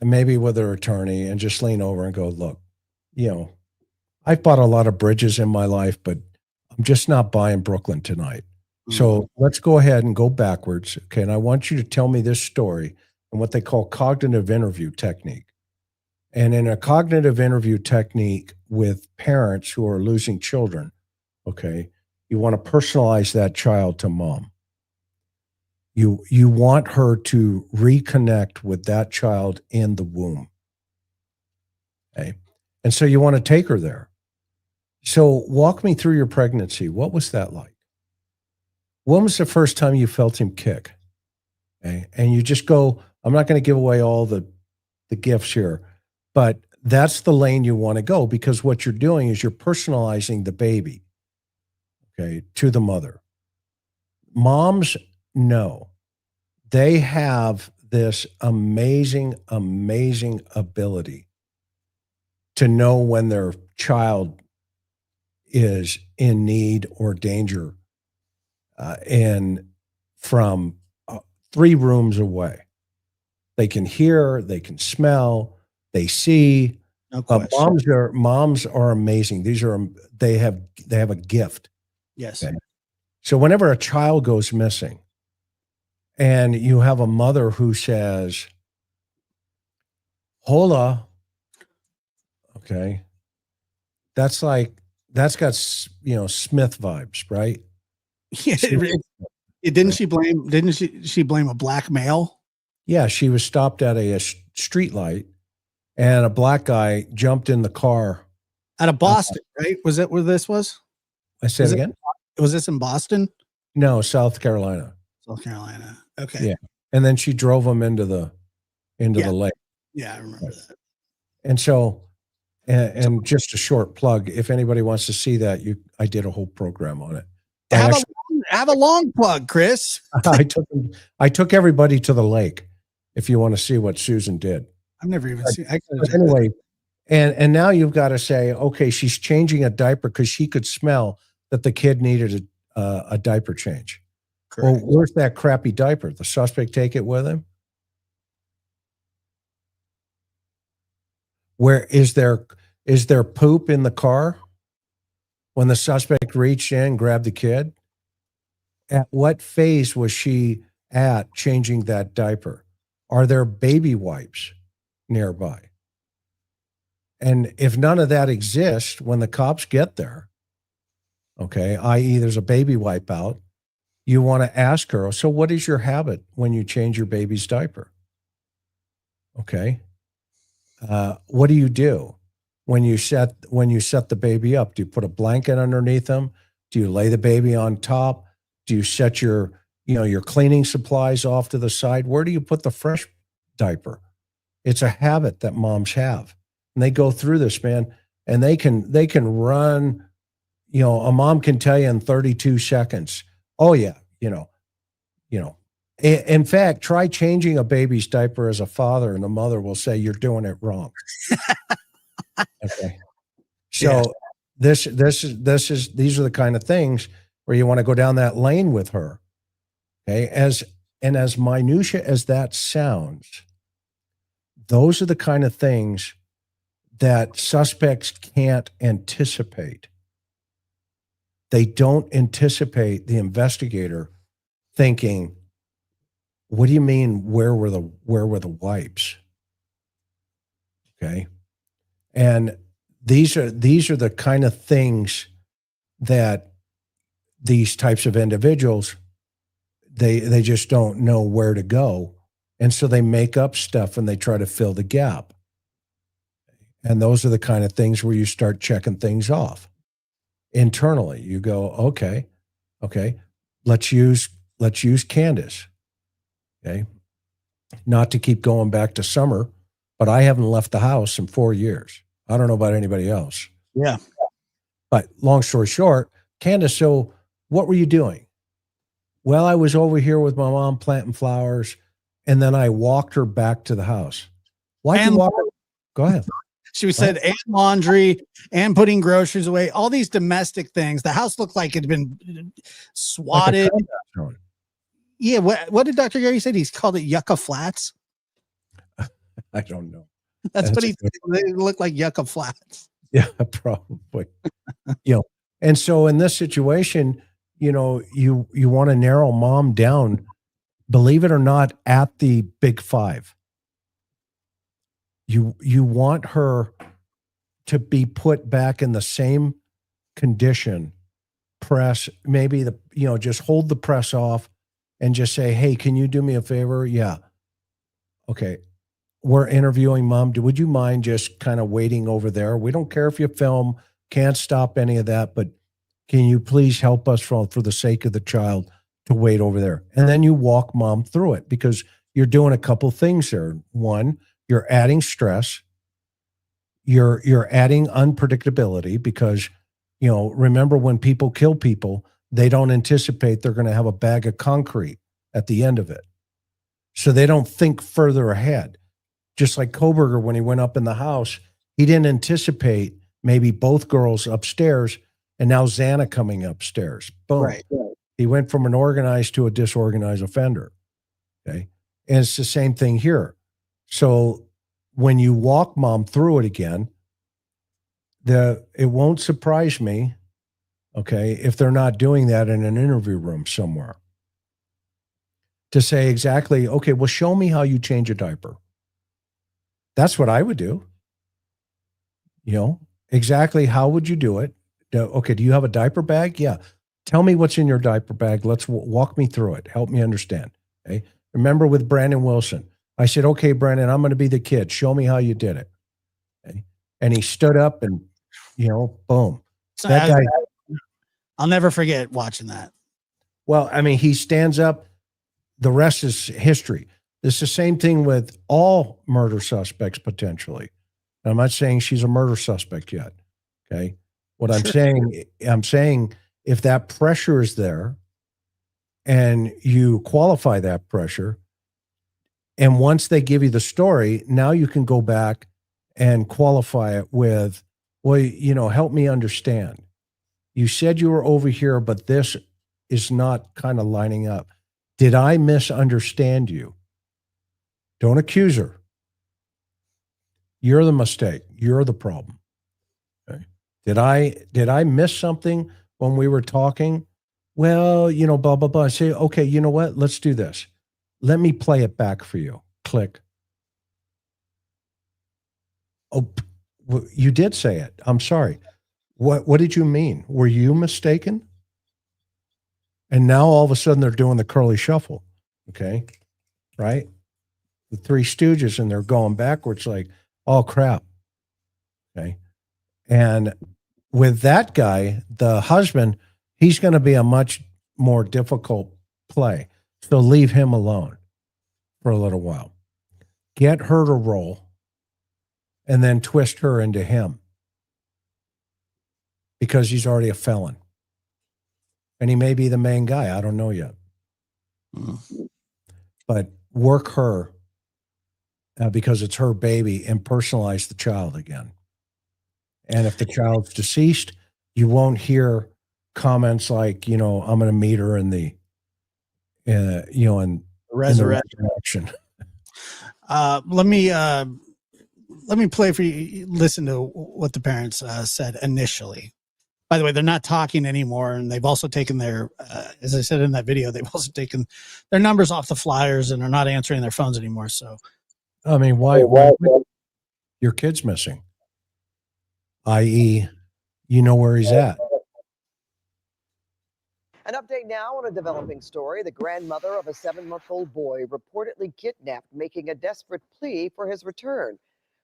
and maybe with her attorney and just lean over and go, look, I've bought a lot of bridges in my life, but I'm just not buying Brooklyn tonight. So let's go ahead and go backwards. Okay. And I want you to tell me this story and what they call cognitive interview technique. And in a cognitive interview technique with parents who are losing children, okay, you want to personalize that child to mom. You want her to reconnect with that child in the womb. Okay. And so you want to take her there. So walk me through your pregnancy. What was that like? When was the first time you felt him kick? Okay. And you just go, I'm not going to give away all the gifts here, but that's the lane you want to go, because what you're doing is you're personalizing the baby, okay, to the mother. Moms know they have this amazing, amazing ability to know when their child is in need or danger, and from 3 rooms away. They can hear, they can smell, they see. No question. Moms are amazing. They have a gift. Yes. Okay. So whenever a child goes missing and you have a mother who says, hola, okay, that's got, Smith vibes, right? Yeah. Didn't she blame a black male? Yeah, she was stopped at a street light and a black guy jumped in the car. Out of Boston, right? Was that where this was? I said again? Was this in Boston? No, South Carolina. South Carolina. Okay. Yeah. And then she drove him into the lake. Yeah, I remember that. And so, and just a short plug, if anybody wants to see that, I did a whole program on it. Have a long plug, Chris. I took everybody to the lake if you want to see what Susan did. I've never even seen. But anyway, and now you've got to say, okay, she's changing a diaper because she could smell that the kid needed a diaper change. Correct. Well, where's that crappy diaper? The suspect take it with him? Where is there poop in the car when the suspect reached in, grabbed the kid? At what phase was she at changing that diaper? Are there baby wipes nearby? And if none of that exists when the cops get there, okay, i.e. there's a baby wipe out, you want to ask her, so what is your habit when you change your baby's diaper? Okay. What do you do when you set the baby up? Do you put a blanket underneath them? Do you lay the baby on top? Do you set your cleaning supplies off to the side? Where do you put the fresh diaper? It's a habit that moms have. And they go through this, man, and they can run, a mom can tell you in 32 seconds, oh yeah, in fact, try changing a baby's diaper as a father, and the mother will say you're doing it wrong. Okay. So these are the kind of things where you want to go down that lane with her. Okay. As minutia as that sounds, those are the kind of things that suspects can't anticipate. They don't anticipate the investigator thinking, what do you mean, where were the wipes? Okay. And these are the kind of things that these types of individuals, they just don't know where to go. And so they make up stuff and they try to fill the gap. And those are the kind of things where you start checking things off internally. You go, okay, let's use Candace. Okay. Not to keep going back to summer, but I haven't left the house in 4 years. I don't know about anybody else. Yeah. But long story short, Candace, so What were you doing? Well, I was over here with my mom planting flowers, and then I walked her back to the house. Why'd you And walk her? Go ahead. she said, and laundry and putting groceries away, all these domestic things. The house looked like it had been swatted. Like a combat zone. Yeah. What did Dr. Gary say? He's called it Yucca Flats. I don't know. That's what a he good said. They look like Yucca Flats. Yeah, probably. And so in this situation, you want to narrow mom down, believe it or not, at the big five. You want her to be put back in the same condition, press, maybe just hold the press off and just say, hey, can you do me a favor? Yeah. Okay. We're interviewing mom. Would you mind just kind of waiting over there? We don't care if you film, can't stop any of that, but can you please help us for the sake of the child to wait over there? And then you walk mom through it, because you're doing a couple things there. One, you're adding stress. You're adding unpredictability, because, remember, when people kill people, they don't anticipate they're going to have a bag of concrete at the end of it. So they don't think further ahead. Just like Koberger, when he went up in the house, he didn't anticipate maybe both girls upstairs and now Xana coming upstairs. Boom. Right. He went from an organized to a disorganized offender. Okay. And it's the same thing here. So when you walk mom through it again, it won't surprise me, okay, if they're not doing that in an interview room somewhere. To say exactly, okay, well, show me how you change a diaper. That's what I would do. Exactly how would you do it? Okay, do you have a diaper bag? Yeah. Tell me what's in your diaper bag. Let's walk me through it. Help me understand. Okay. Remember with Brandon Wilson, I said, okay, Brandon, I'm going to be the kid. Show me how you did it. Okay. And he stood up and, boom. So That guy. I'll never forget watching that. Well, I mean, he stands up. The rest is history. It's the same thing with all murder suspects, potentially. I'm not saying she's a murder suspect yet. Okay. What I'm saying, if that pressure is there and you qualify that pressure, and once they give you the story, now you can go back and qualify it with, well, help me understand. You said you were over here, but this is not kind of lining up. Did I misunderstand you? Don't accuse her. You're the mistake. You're the problem. Okay. Did I miss something when we were talking? Well, blah, blah, blah. I say, okay, you know what? Let's do this. Let me play it back for you. Click. Oh, you did say it. I'm sorry. What did you mean? Were you mistaken? And now all of a sudden they're doing the curly shuffle. Okay. Right? The Three Stooges, and they're going backwards like, oh crap. Okay. And with that guy, the husband, he's going to be a much more difficult play. So leave him alone for a little while. Get her to roll and then twist her into him, because he's already a felon. And he may be the main guy. I don't know yet. But work her because it's her baby, and personalize the child again. And if the child's deceased, you won't hear comments like, I'm going to meet her in the, in resurrection. Let me play for you. Listen to what the parents said initially. By the way, they're not talking anymore, and they've also taken their, as I said in that video, they've also taken their numbers off the flyers and are not answering their phones anymore. So, I mean, why your kid's missing? I.e., where he's at. An update now on a developing story. The grandmother of a 7-month-old boy reportedly kidnapped, making a desperate plea for his return.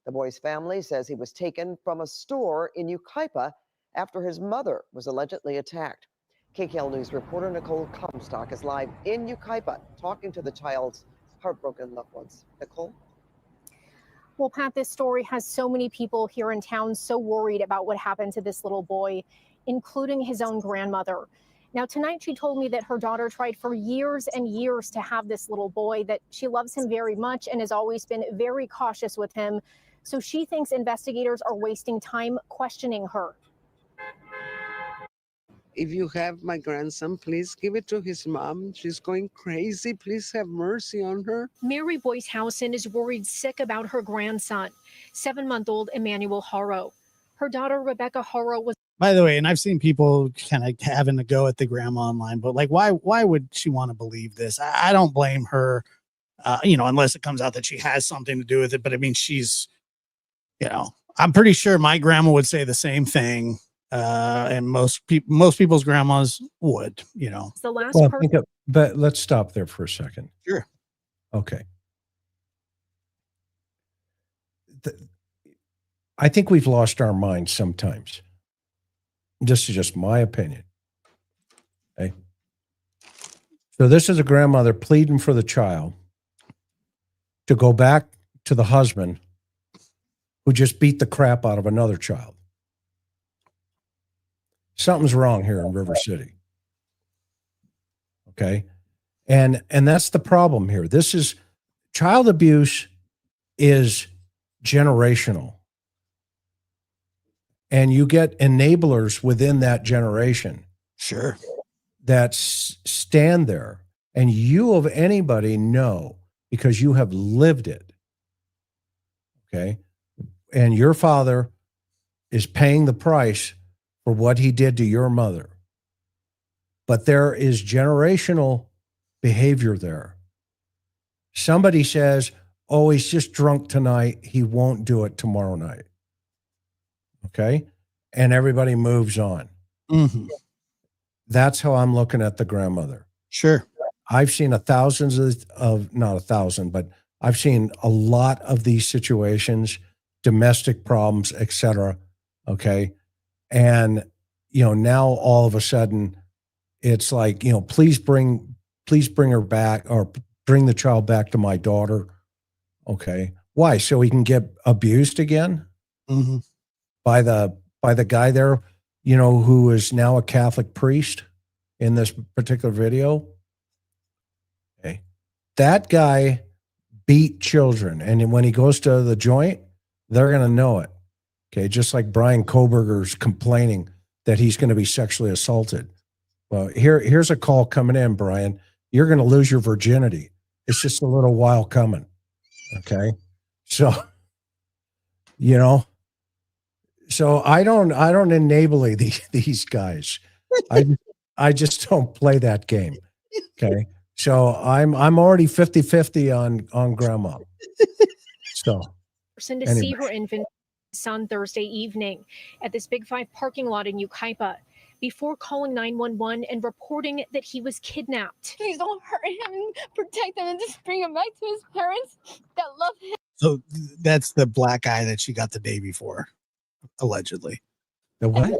The boy's family says he was taken from a store in Yucaipa after his mother was allegedly attacked. KKL News reporter Nicole Comstock is live in Yucaipa talking to the child's heartbroken loved ones. Nicole? Well, Pat, this story has so many people here in town so worried about what happened to this little boy, including his own grandmother. Now, tonight she told me that her daughter tried for years and years to have this little boy, that she loves him very much and has always been very cautious with him. So she thinks investigators are wasting time questioning her. If you have my grandson, please give it to his mom. She's going crazy. Please have mercy on her. Mary Boyce-Housen is worried sick about her grandson, 7-month-old Emmanuel Haro. Her daughter, Rebecca Haro, was. By the way, and I've seen people kind of having to go at the grandma online, but like, why would she want to believe this? I don't blame her, unless it comes out that she has something to do with it. But I mean, she's, I'm pretty sure my grandma would say the same thing. And most people's grandmas would, The last Well, person. but let's stop there for a second. Sure. Okay. I think we've lost our minds sometimes. This is just my opinion. Okay. So this is a grandmother pleading for the child to go back to the husband who just beat the crap out of another child. Something's wrong here in River City. Okay. And that's the problem here. This is child abuse is generational. And you get enablers within that generation. Sure. That stand there. And you of anybody know because you have lived it. Okay. And your father is paying the price for what he did to your mother. But there is generational behavior there. Somebody says, oh, he's just drunk tonight. He won't do it tomorrow night. Okay. And everybody moves on. Mm-hmm. That's how I'm looking at the grandmother. Sure. I've seen not 1,000, but I've seen a lot of these situations, domestic problems, etc. Okay. And, now all of a sudden it's like, please bring her back or bring the child back to my daughter. Okay. Why? So he can get abused again? Mm-hmm. By the guy there, who is now a Catholic priest in this particular video. Okay. That guy beat children. And when he goes to the joint, they're going to know it. Okay. Just like Brian Koberger's complaining that he's going to be sexually assaulted. Well, here's a call coming in, Brian. You're going to lose your virginity. It's just a little while coming. Okay. So, so I don't enable these guys. I just don't play that game. Okay. So I'm already 50-50 on grandma. So Person to see her infant son Thursday evening at this Big 5 parking lot in Yucaipa before calling 911 and reporting that he was kidnapped. Please don't hurt him and protect him and just bring him back to his parents that love him. So that's the black eye that she got the day before, allegedly. the what?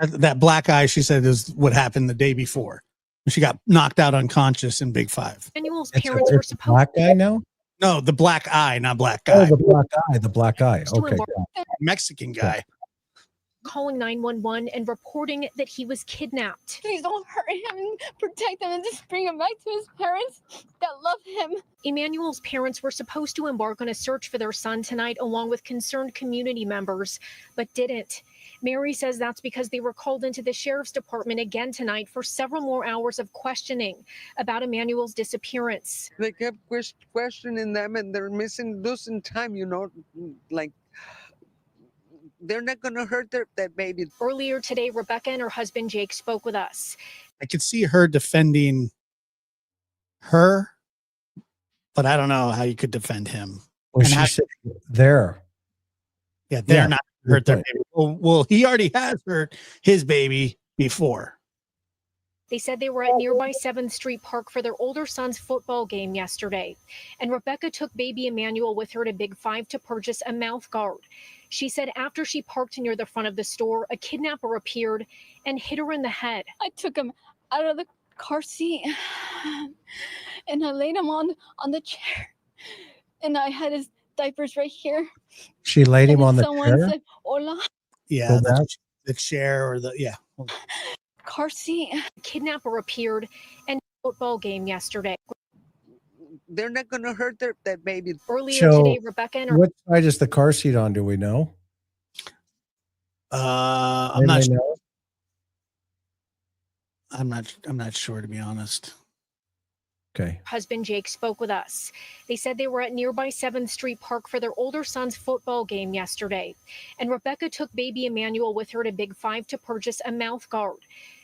That black eye, she said, is what happened the day before. She got knocked out unconscious in Big 5. Emmanuel's It's parents a were supposed black guy now? No, the black eye, not black guy. Oh, the black eye. The black eye. to Okay. embark Mexican guy. calling 911 and reporting that he was kidnapped. Please don't hurt him and protect him and just bring him back to his parents that love him. Emmanuel's parents were supposed to embark on a search for their son tonight along with concerned community members, but didn't. Mary says that's because they were called into the sheriff's department again tonight for several more hours of questioning about Emmanuel's disappearance. They kept questioning them and they're losing time, like they're not going to hurt that baby. Earlier today, Rebecca and her husband Jake spoke with us. I could see her defending her, but I don't know how you could defend him. Well, And she how- said there. Yeah, they're Yeah, not hurt their point. baby. Well, he already has hurt his baby before. They said they were at nearby 7th Street Park for their older son's football game yesterday. And Rebecca took baby Emmanuel with her to Big 5 to purchase a mouth guard. She said after she parked near the front of the store, a kidnapper appeared and hit her in the head. I took him out of the car seat and I laid him on the chair. And I had his diapers right here. She laid him And on the someone chair. said, "Hola." Yeah, Go back. the chair or the car seat. Kidnapper appeared and football game yesterday. They're not going to hurt that baby. Earlier So today, Rebecca and her what side is the car seat on? Do we know? I'm Anybody not. know? I'm not sure, to be honest. Okay. husband Jake spoke with us. They said they were at nearby 7th Street Park for their older son's football game yesterday. And Rebecca took baby Emmanuel with her to Big Five to purchase a mouth guard.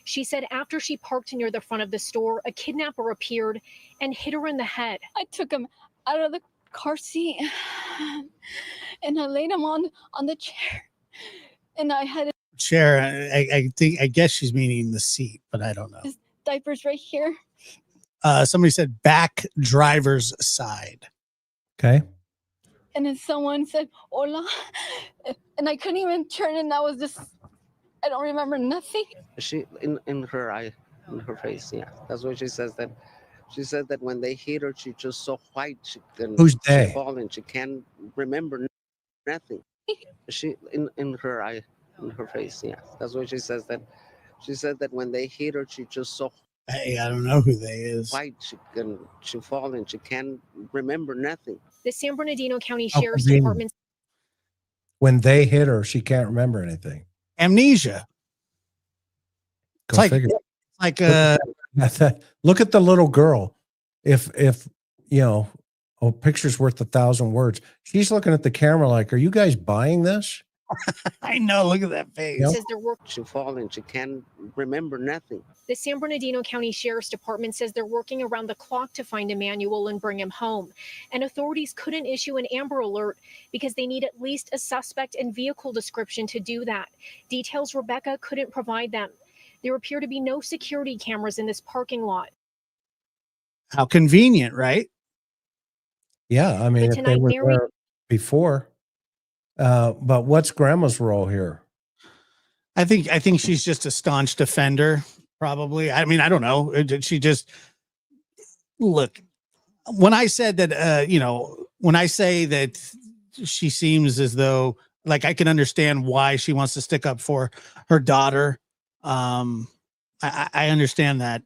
She said after she parked near the front of the store, a kidnapper appeared and hit her in the head. I took him out of the car seat and I laid him on the chair. And I had Chair. I guess she's meaning the seat, but I don't know. his diapers right here. Somebody said back driver's side. Okay. And then someone said, hola. And I couldn't even turn, and I was just, I don't remember nothing. She in her eye, in her face, yeah. That's what she says. That she said that when they hit her, she just so white. Who's they? She fallen. She can't remember nothing. She in her eye, in her face, yeah. That's what she says. That she said that when they hit her, she just so Hey, I don't know who they is. white. She fallen. She can't remember nothing. The San Bernardino County How Sheriff's convenient. Department When they hit her, she can't remember anything. Amnesia. Go like- figure. Like Look at the little girl. If you know, a picture's worth 1,000 words. She's looking at the camera like, "Are you guys buying this?" I know. Look at that face. Yep. says they're working. She fallen. She can't remember nothing. The San Bernardino County Sheriff's Department says they're working around the clock to find Emmanuel and bring him home. And authorities couldn't issue an Amber Alert because they need at least a suspect and vehicle description to do that. Details Rebecca couldn't provide them. There appear to be no security cameras in this parking lot. How convenient, right? Yeah, I mean, But if they tonight, were Mary- there before. But what's Grandma's role here? I think she's just a staunch defender, probably. I mean, I don't know. She just look. When I said that, when I say that she seems as though, like, I can understand why she wants to stick up for her daughter. I understand that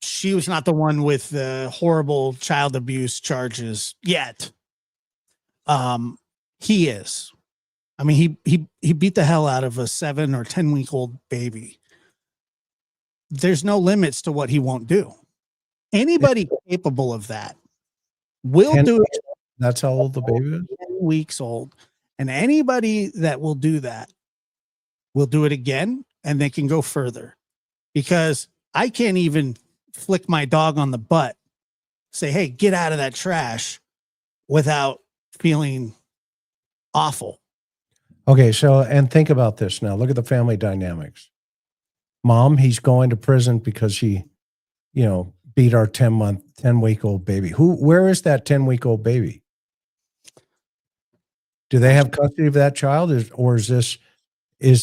she was not the one with the horrible child abuse charges yet. He is. I mean, he beat the hell out of a 7 or 10-week-old baby. There's no limits to what he won't do. Anybody capable of that will 10 do it. That's how old the baby is? 10 weeks old. And anybody that will do that will do it again, and they can go further. Because I can't even flick my dog on the butt, say, hey, get out of that trash, without feeling awful. Okay, so, and think about this now. Look at the family dynamics. Mom, he's going to prison because he, beat our 10-week-old baby. Where is that 10-week-old baby? Do they have custody of that child, or is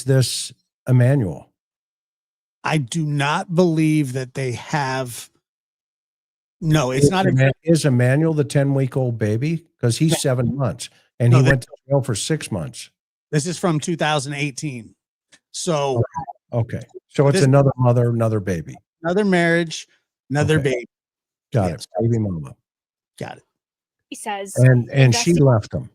this Emmanuel? I do not believe that they have. No, it's not. Is Emmanuel the 10-week-old baby? Because he's 7 months and he went to jail for 6 months. This is from 2018. So, okay. So it's another mother, another baby. Another marriage, another baby. Got it. Baby mama. Got it. He says, And she left him.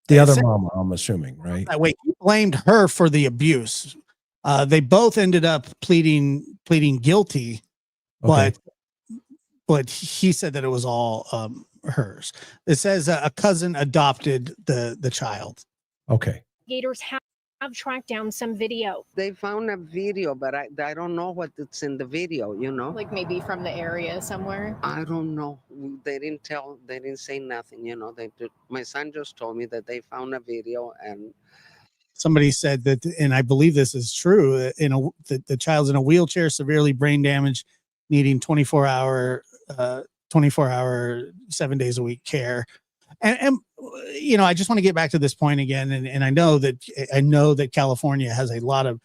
The other mama, I'm assuming, right? Wait, he blamed her for the abuse. They both ended up pleading guilty, Okay. but he said that it was all hers. It says a cousin adopted the child. Okay. investigators have tracked down some video. They found a video, but I don't know what's in the video, Like maybe from the area somewhere. I don't know. They didn't say nothing, my son just told me that they found a video, and Somebody said that, and I believe this is true, the child's in a wheelchair, severely brain damaged, needing 24-hour, 7 days a week care. And I just want to get back to this point again. And I know that California has a lot of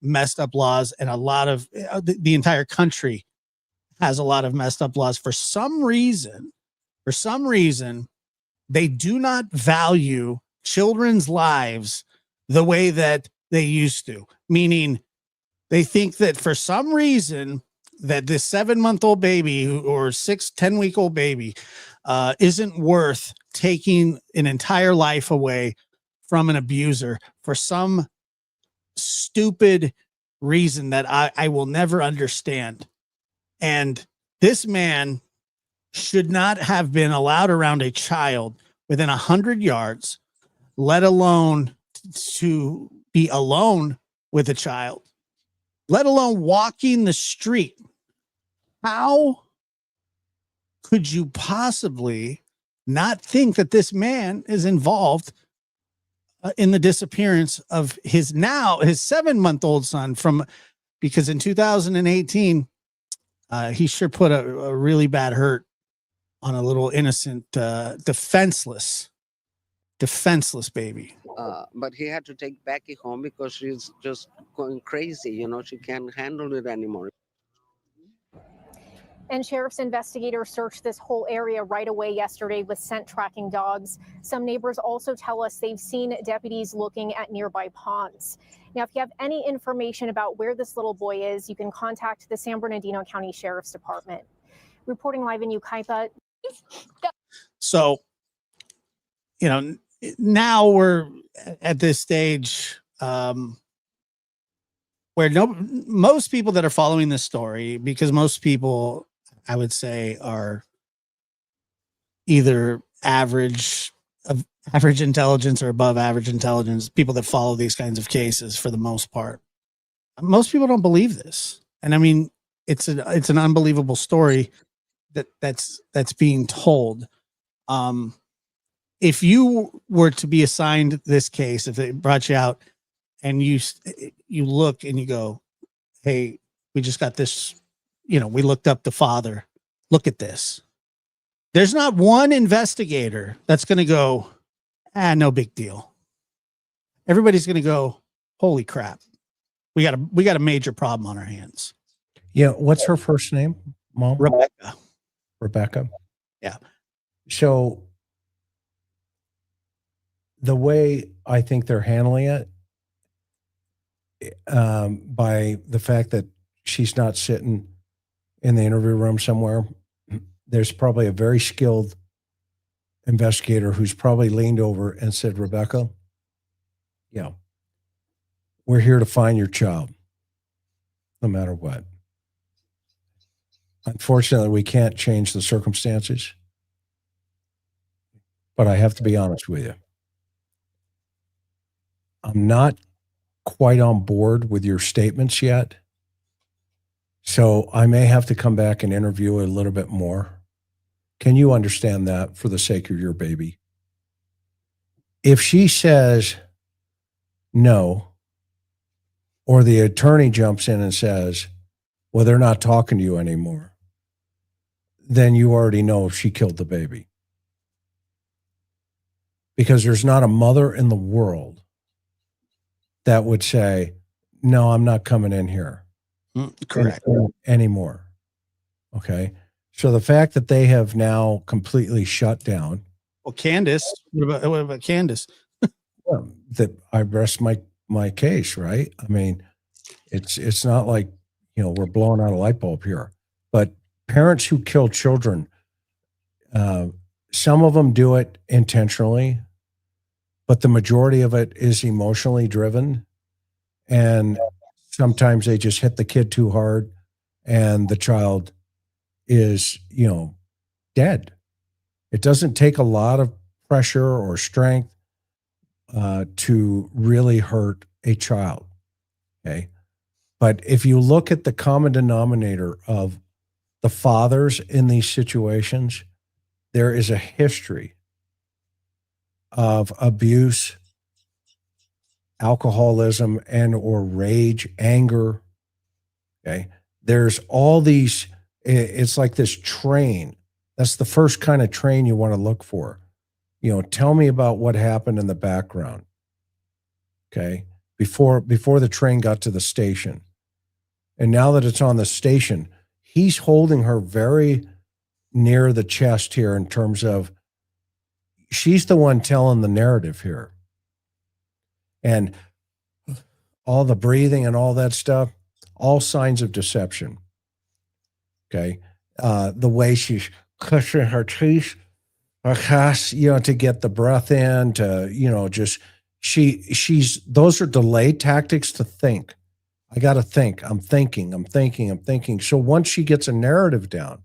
messed up laws, and a lot of the entire country has a lot of messed up laws. For some reason, they do not value children's lives the way that they used to, meaning they think that for some reason that this 7-month-old baby or 10-week-old baby isn't worth taking an entire life away from an abuser for some stupid reason that I will never understand. And this man should not have been allowed around a child within 100 yards, let alone to be alone with a child, let alone walking the street. How could you possibly not think that this man is involved in the disappearance of his 7-month-old son because in 2018, he sure put a really bad hurt on a little innocent, defenseless baby. But he had to take Becky home because she's just going crazy. You know, she can't handle it anymore. And sheriff's investigators searched this whole area right away yesterday with scent tracking dogs. Some neighbors also tell us they've seen deputies looking at nearby ponds. Now, if you have any information about where this little boy is, you can contact the San Bernardino County Sheriff's Department. Reporting live in Yucaipa. So, now we're at this stage where most people that are following this story, because most people, I would say, are either average intelligence or above average intelligence, people that follow these kinds of cases for the most part. Most people don't believe this. And I mean, it's an unbelievable story that's being told. If you were to be assigned this case, if it brought you out and you look and you go, hey, we just got this, we looked up the father. Look at this. There's not one investigator that's going to go, no big deal. Everybody's going to go, holy crap. We got a major problem on our hands. Yeah. What's her first name, Mom? Rebecca. Yeah. So the way I think they're handling it, by the fact that she's not sitting in the interview room somewhere, there's probably a very skilled investigator who's probably leaned over and said, Rebecca, yeah, we're here to find your child, no matter what. Unfortunately, we can't change the circumstances, but I have to be honest with you. I'm not quite on board with your statements yet. So I may have to come back and interview a little bit more. Can you understand that for the sake of your baby? If she says no, or the attorney jumps in and says, well, they're not talking to you anymore, then you already know if she killed the baby. Because there's not a mother in the world that would say, no, I'm not coming in here. Correct. Anymore. Okay. So the fact that they have now completely shut down. Well, Candace, what about Candace? Well, that I rest my case, right? I mean, it's not like, we're blowing out a light bulb here, but parents who kill children, some of them do it intentionally, but the majority of it is emotionally driven. And sometimes they just hit the kid too hard and the child is, dead. It doesn't take a lot of pressure or strength to really hurt a child. Okay. But if you look at the common denominator of the fathers in these situations, there is a history of abuse, alcoholism, and or rage, anger. Okay. There's all these, it's like this train. That's the first kind of train you want to look for. Tell me about what happened in the background. Okay. Before the train got to the station. And now that it's on the station, he's holding her very near the chest here in terms of she's the one telling the narrative here. And all the breathing and all that stuff, all signs of deception. Okay. The way she's clenching her teeth, to get the breath in, to, just those are delay tactics to think. I got to think. I'm thinking. So once she gets a narrative down,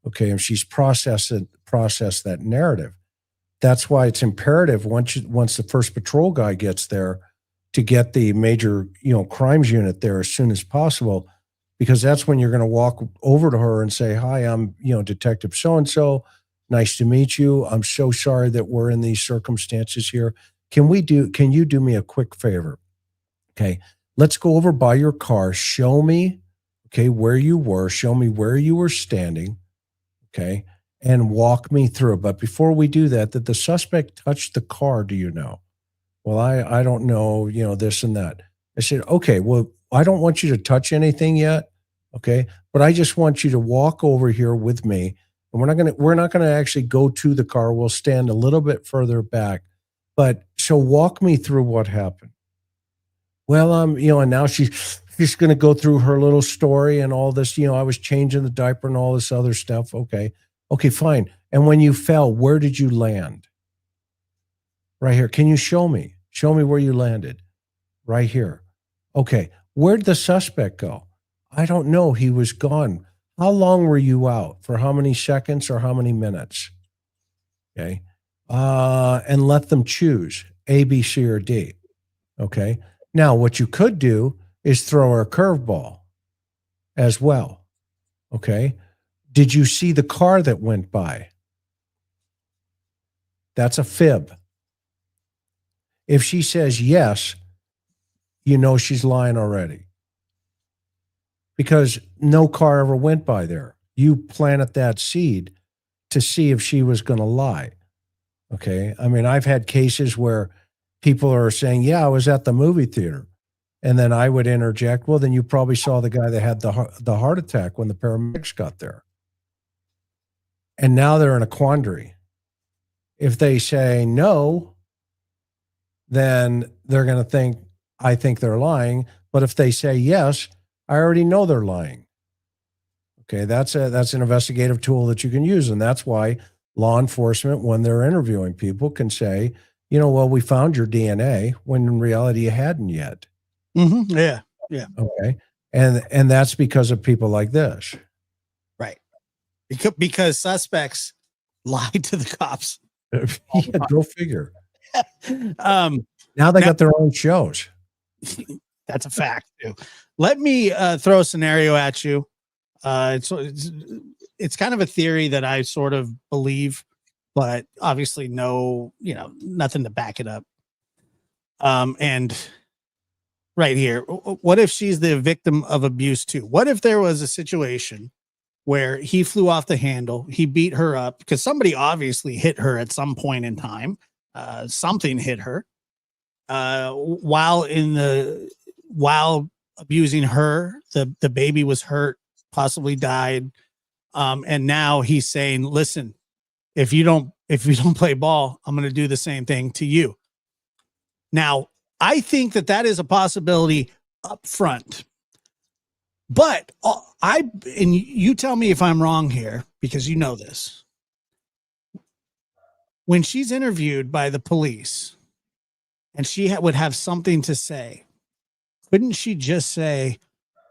okay, and she's processed that narrative, that's why it's imperative once the first patrol guy gets there to get the major, crimes unit there as soon as possible, because that's when you're going to walk over to her and say, "Hi, I'm, Detective so-and-so. Nice to meet you. I'm so sorry that we're in these circumstances here. Can you do me a quick favor? Okay. Let's go over by your car. Show me, okay, where you were. Show me where you were standing. Okay. And walk me through. But before we do that, did the suspect touch the car? Do you know?" "Well, I don't know, this and that." I said, "Okay, well, I don't want you to touch anything yet. Okay. But I just want you to walk over here with me. And we're not going to actually go to the car. We'll stand a little bit further back. But so walk me through what happened." "Well, and now she's going to go through her little story and all this, I was changing the diaper and all this other stuff." "Okay. Okay, fine. And when you fell, where did you land?" "Right here." "Can you show me? Show me where you landed." "Right here." "Okay. Where'd the suspect go?" "I don't know. He was gone." "How long were you out? For how many seconds or how many minutes?" Okay. And let them choose A, B, C, or D. Okay. Now, what you could do is throw her a curveball as well. Okay. "Did you see the car that went by?" That's a fib. If she says yes, she's lying already, because no car ever went by there. You planted that seed to see if she was going to lie. Okay. I mean, I've had cases where people are saying, "Yeah, I was at the movie theater." And then I would interject, "Well, then you probably saw the guy that had the heart attack when the paramedics got there." And now they're in a quandary. If they say no, then they're going to think, I think they're lying. But if they say yes, I already know they're lying. Okay, that's an investigative tool that you can use. And that's why law enforcement, when they're interviewing people, can say, "Well, we found your DNA," when in reality you hadn't yet. Mm-hmm. Yeah. Yeah. Okay. And that's because of people like this. Right. Because suspects lie to the cops. Yeah, go figure. Now Now they got their own shows. That's a fact too. Let me throw a scenario at you. It's kind of a theory that I sort of believe, but obviously nothing to back it up. And right here, what if she's the victim of abuse too? What if there was a situation where he flew off the handle, he beat her up because somebody obviously hit her at some point in time. Something hit her while abusing her. The baby was hurt, possibly died. And now he's saying, "Listen, if you don't play ball, I'm going to do the same thing to you." Now, I think that is a possibility up front. But and you tell me if I'm wrong here, because you know this. When she's interviewed by the police and she would have something to say, couldn't she just say,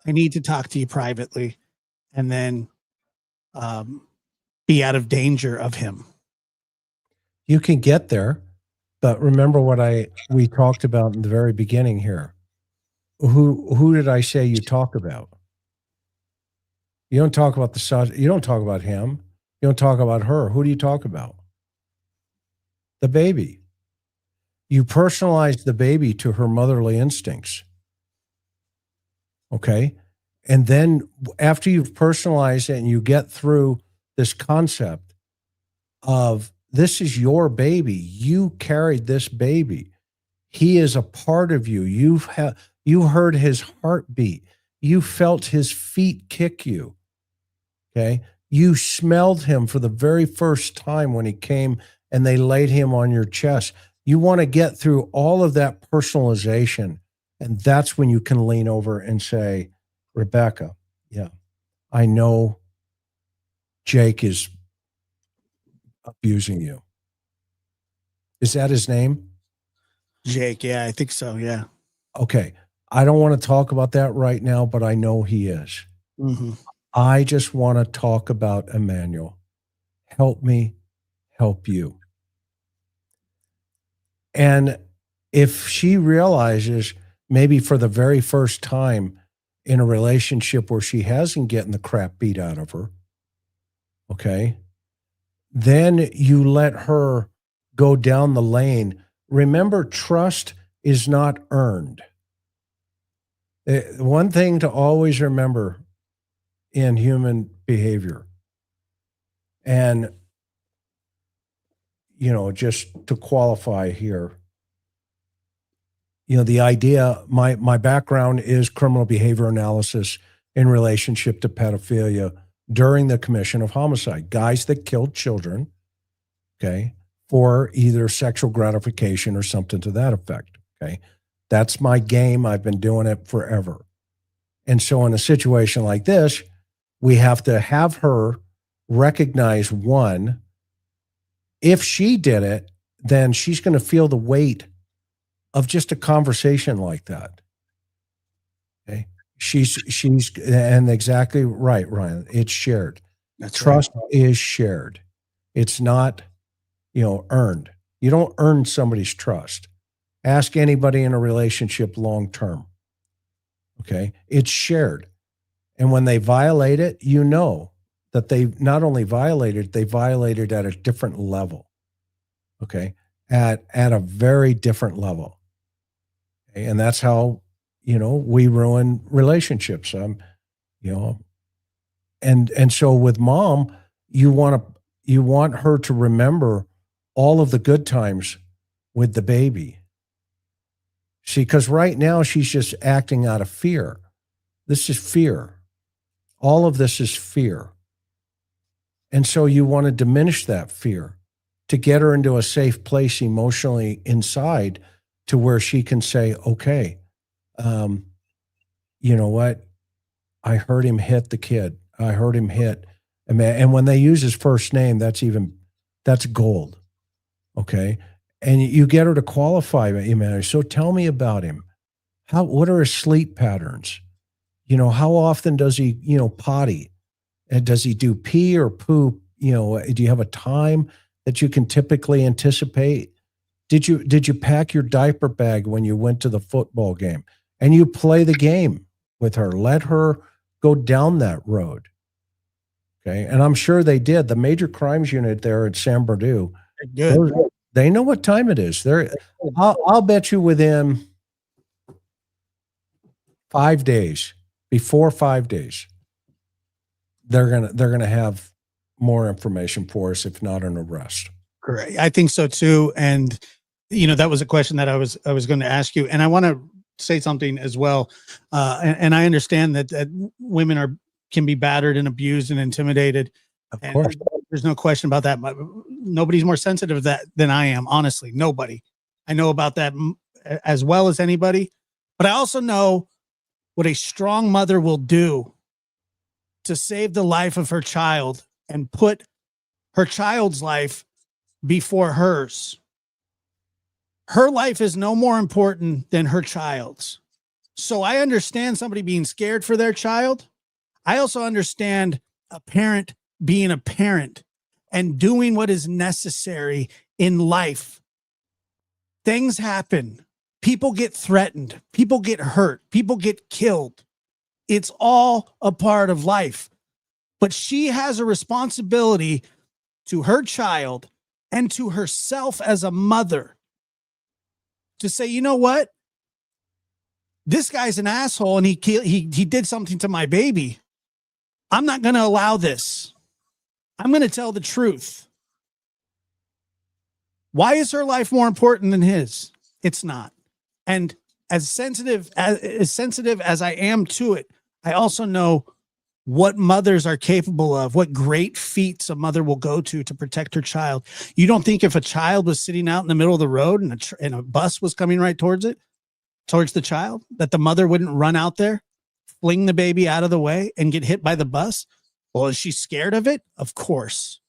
"I need to talk to you privately," and then be out of danger of him? You can get there, but remember what we talked about in the very beginning here. Who did I say you talk about? You don't talk about you don't talk about him. You don't talk about her. Who do you talk about? The baby. You personalize the baby to her motherly instincts. Okay. And then after you've personalized it and you get through this concept of this is your baby, you carried this baby. He is a part of you. You heard his heartbeat. You felt his feet kick you. Okay. You smelled him for the very first time when he came and they laid him on your chest. You want to get through all of that personalization And that's when you can lean over and say, Rebecca, yeah, I know Jake is abusing you. Is that his name? Jake. Yeah, I think so. Yeah. Okay. I don't want to talk about that right now, but I know he is. Mm-hmm. I just want to talk about Emmanuel. Help me help you. And if she realizes maybe for the very first time in a relationship where she hasn't getting the crap beat out of her, okay, then you let her go down the lane. Remember, trust is not earned. One thing to always remember in human behavior, and, just to qualify here, the idea, my background is criminal behavior analysis in relationship to pedophilia during the commission of homicide. Guys that killed children, okay, for either sexual gratification or something to that effect, okay? That's my game. I've been doing it forever. And so in a situation like this, we have to have her recognize, one, if she did it, then she's going to feel the weight of just a conversation like that. Okay. She's and exactly right, Ryan. It's shared. That's Trust right. is shared. It's not, earned. You don't earn somebody's trust. Ask anybody in a relationship long term. Okay. It's shared. And when they violate it, that they not only violated, they violated at a different level. Okay. At a very different level. Okay? And that's how, we ruin relationships. And so with mom, you want her to remember all of the good times with the baby. See, because right now she's just acting out of fear. This is fear. All of this is fear. And so you want to diminish that fear to get her into a safe place emotionally inside to where she can say, okay, you know what? I heard him hit the kid. I heard him hit. And when they use his first name, that's gold. Okay. And you get her to qualify, Emmanuel. So tell me about him. What are his sleep patterns? How often does he, potty? And does he do pee or poop? Do you have a time that you can typically anticipate? Did you pack your diaper bag when you went to the football game? And you play the game with her. Let her go down that road. Okay. And I'm sure they did. The major crimes unit there at San Bernardino, they know what time it is. I'll bet you within 5 days, before 5 days, they're gonna have more information for us, if not an arrest. Correct. I think so too. And that was a question that I was going to ask you. And I want to say something as well. And I understand that women can be battered and abused and intimidated. Of course. There's no question about that. Nobody's more sensitive to that than I am. Honestly, nobody. I know about that as well as anybody. But I also know what a strong mother will do to save the life of her child and put her child's life before hers. Her life is no more important than her child's. So I understand somebody being scared for their child. I also understand a parent being a parent and doing what is necessary in life. Things happen. People get threatened. People get hurt. People get killed. It's all a part of life. But she has a responsibility to her child and to herself as a mother to say, you know what? This guy's an asshole and he did something to my baby. I'm not going to allow this. I'm going to tell the truth. Why is her life more important than his? It's not. And as sensitive as I am to it, I also know what mothers are capable of, what great feats a mother will go to protect her child. You don't think if a child was sitting out in the middle of the road and a bus was coming right towards it, towards the child, that the mother wouldn't run out there, fling the baby out of the way, and get hit by the bus? Well, is she scared of it? Of course.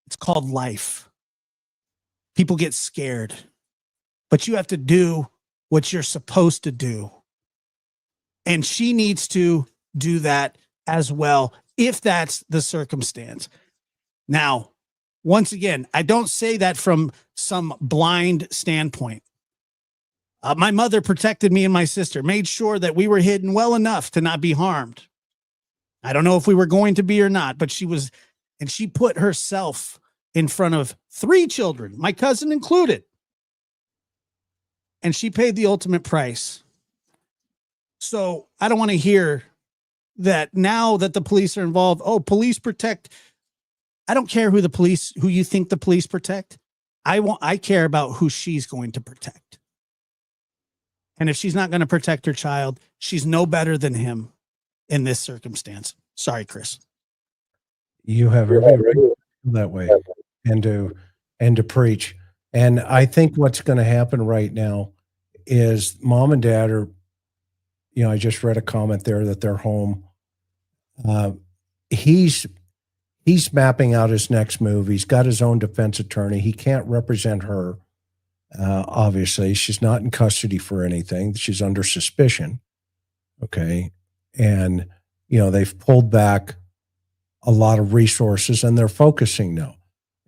It's called life. People get scared, but you have to do what you're supposed to do. And she needs to do that as well, if that's the circumstance. Now, once again, I don't say that from some blind standpoint. My mother protected me and my sister, made sure that we were hidden well enough to not be harmed. I don't know if we were going to be or not, but she was, and she put herself in front of 3 children, my cousin included. And she paid the ultimate price. So I don't want to hear that now that the police are involved. Oh, police protect. I don't care who you think the police protect. I care about who she's going to protect. And if she's not going to protect her child, she's no better than him in this circumstance. Sorry, Chris. You have every right to feel that way and to preach. And I think what's going to happen right now is mom and dad are, I just read a comment there that they're home. He's mapping out his next move. He's got his own defense attorney. He can't represent her. Obviously, she's not in custody for anything. She's under suspicion. Okay. And, they've pulled back a lot of resources and they're focusing now.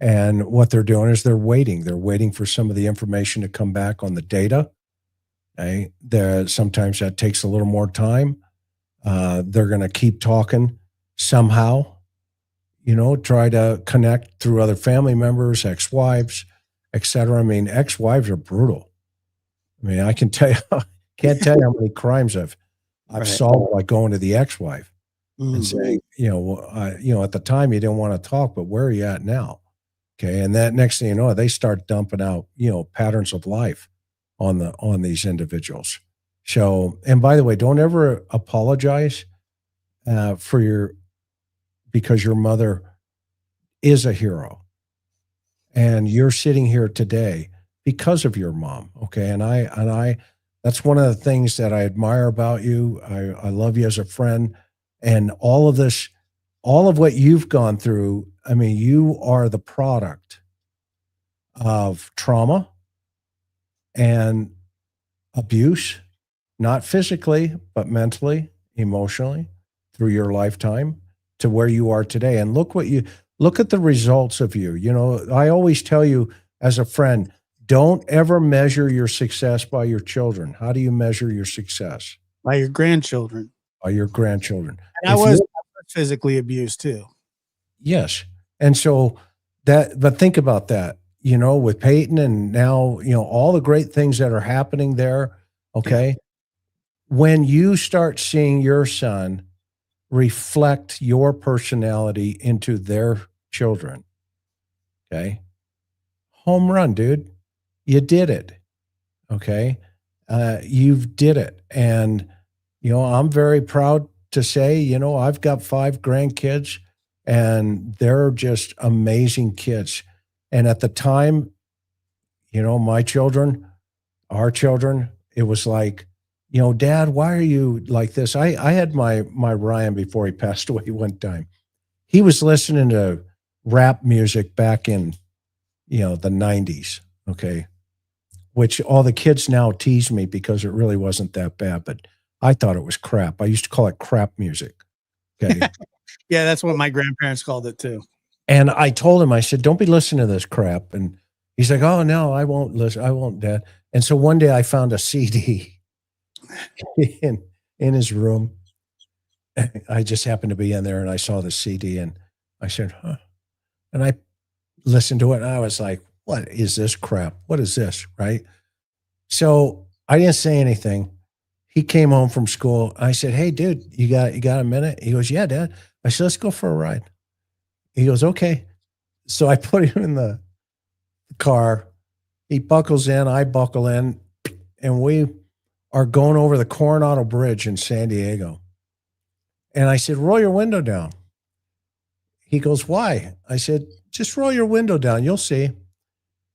And what they're doing is they're waiting. They're waiting for some of the information to come back on the data. Okay. Sometimes that takes a little more time. They're going to keep talking somehow, try to connect through other family members, ex-wives, etc. I mean, ex-wives are brutal. I mean, I can't tell you how many crimes I've solved by going to the ex-wife and saying, at the time you didn't want to talk, but where are you at now? Okay. And that next thing you know, they start dumping out, patterns of life on these individuals. So, and by the way, don't ever apologize because your mother is a hero and you're sitting here today because of your mom. Okay. And I, that's one of the things that I admire about you. I love you as a friend, and all of what you've gone through. I mean, you are the product of trauma and abuse, not physically, but mentally, emotionally, through your lifetime to where you are today. And look at the results of you. I always tell you as a friend, don't ever measure your success by your children. How do you measure your success? By your grandchildren. By your grandchildren. And I was physically abused too. Yes. And so but think about that, with Peyton and now, all the great things that are happening there. Okay. Yeah. When you start seeing your son reflect your personality into their children, okay, home run, dude. You did it. Okay. You've did it. And, I'm very proud to say, I've got 5 grandkids and they're just amazing kids. And at the time, my children, our children, it was like, Dad, why are you like this? I had my Ryan before he passed away one time. He was listening to rap music back in, the 90s. Okay. Which all the kids now tease me because it really wasn't that bad, but I thought it was crap. I used to call it crap music. Okay. Yeah, that's what my grandparents called it too. And I told him, I said, don't be listening to this crap. And he's like, oh no, I won't listen. I won't, Dad. And so one day I found a CD in his room. I just happened to be in there and I saw the CD and I said, huh. And I listened to it and I was like, what is this crap? What is this? Right. So I didn't say anything. He came home from school. I said, hey dude, you got a minute? He goes, yeah, Dad. I said, let's go for a ride. He goes, okay. So I put him in the car. He buckles in, I buckle in, and we are going over the Coronado Bridge in San Diego. And I said, roll your window down. He goes, why? I said, just roll your window down. You'll see.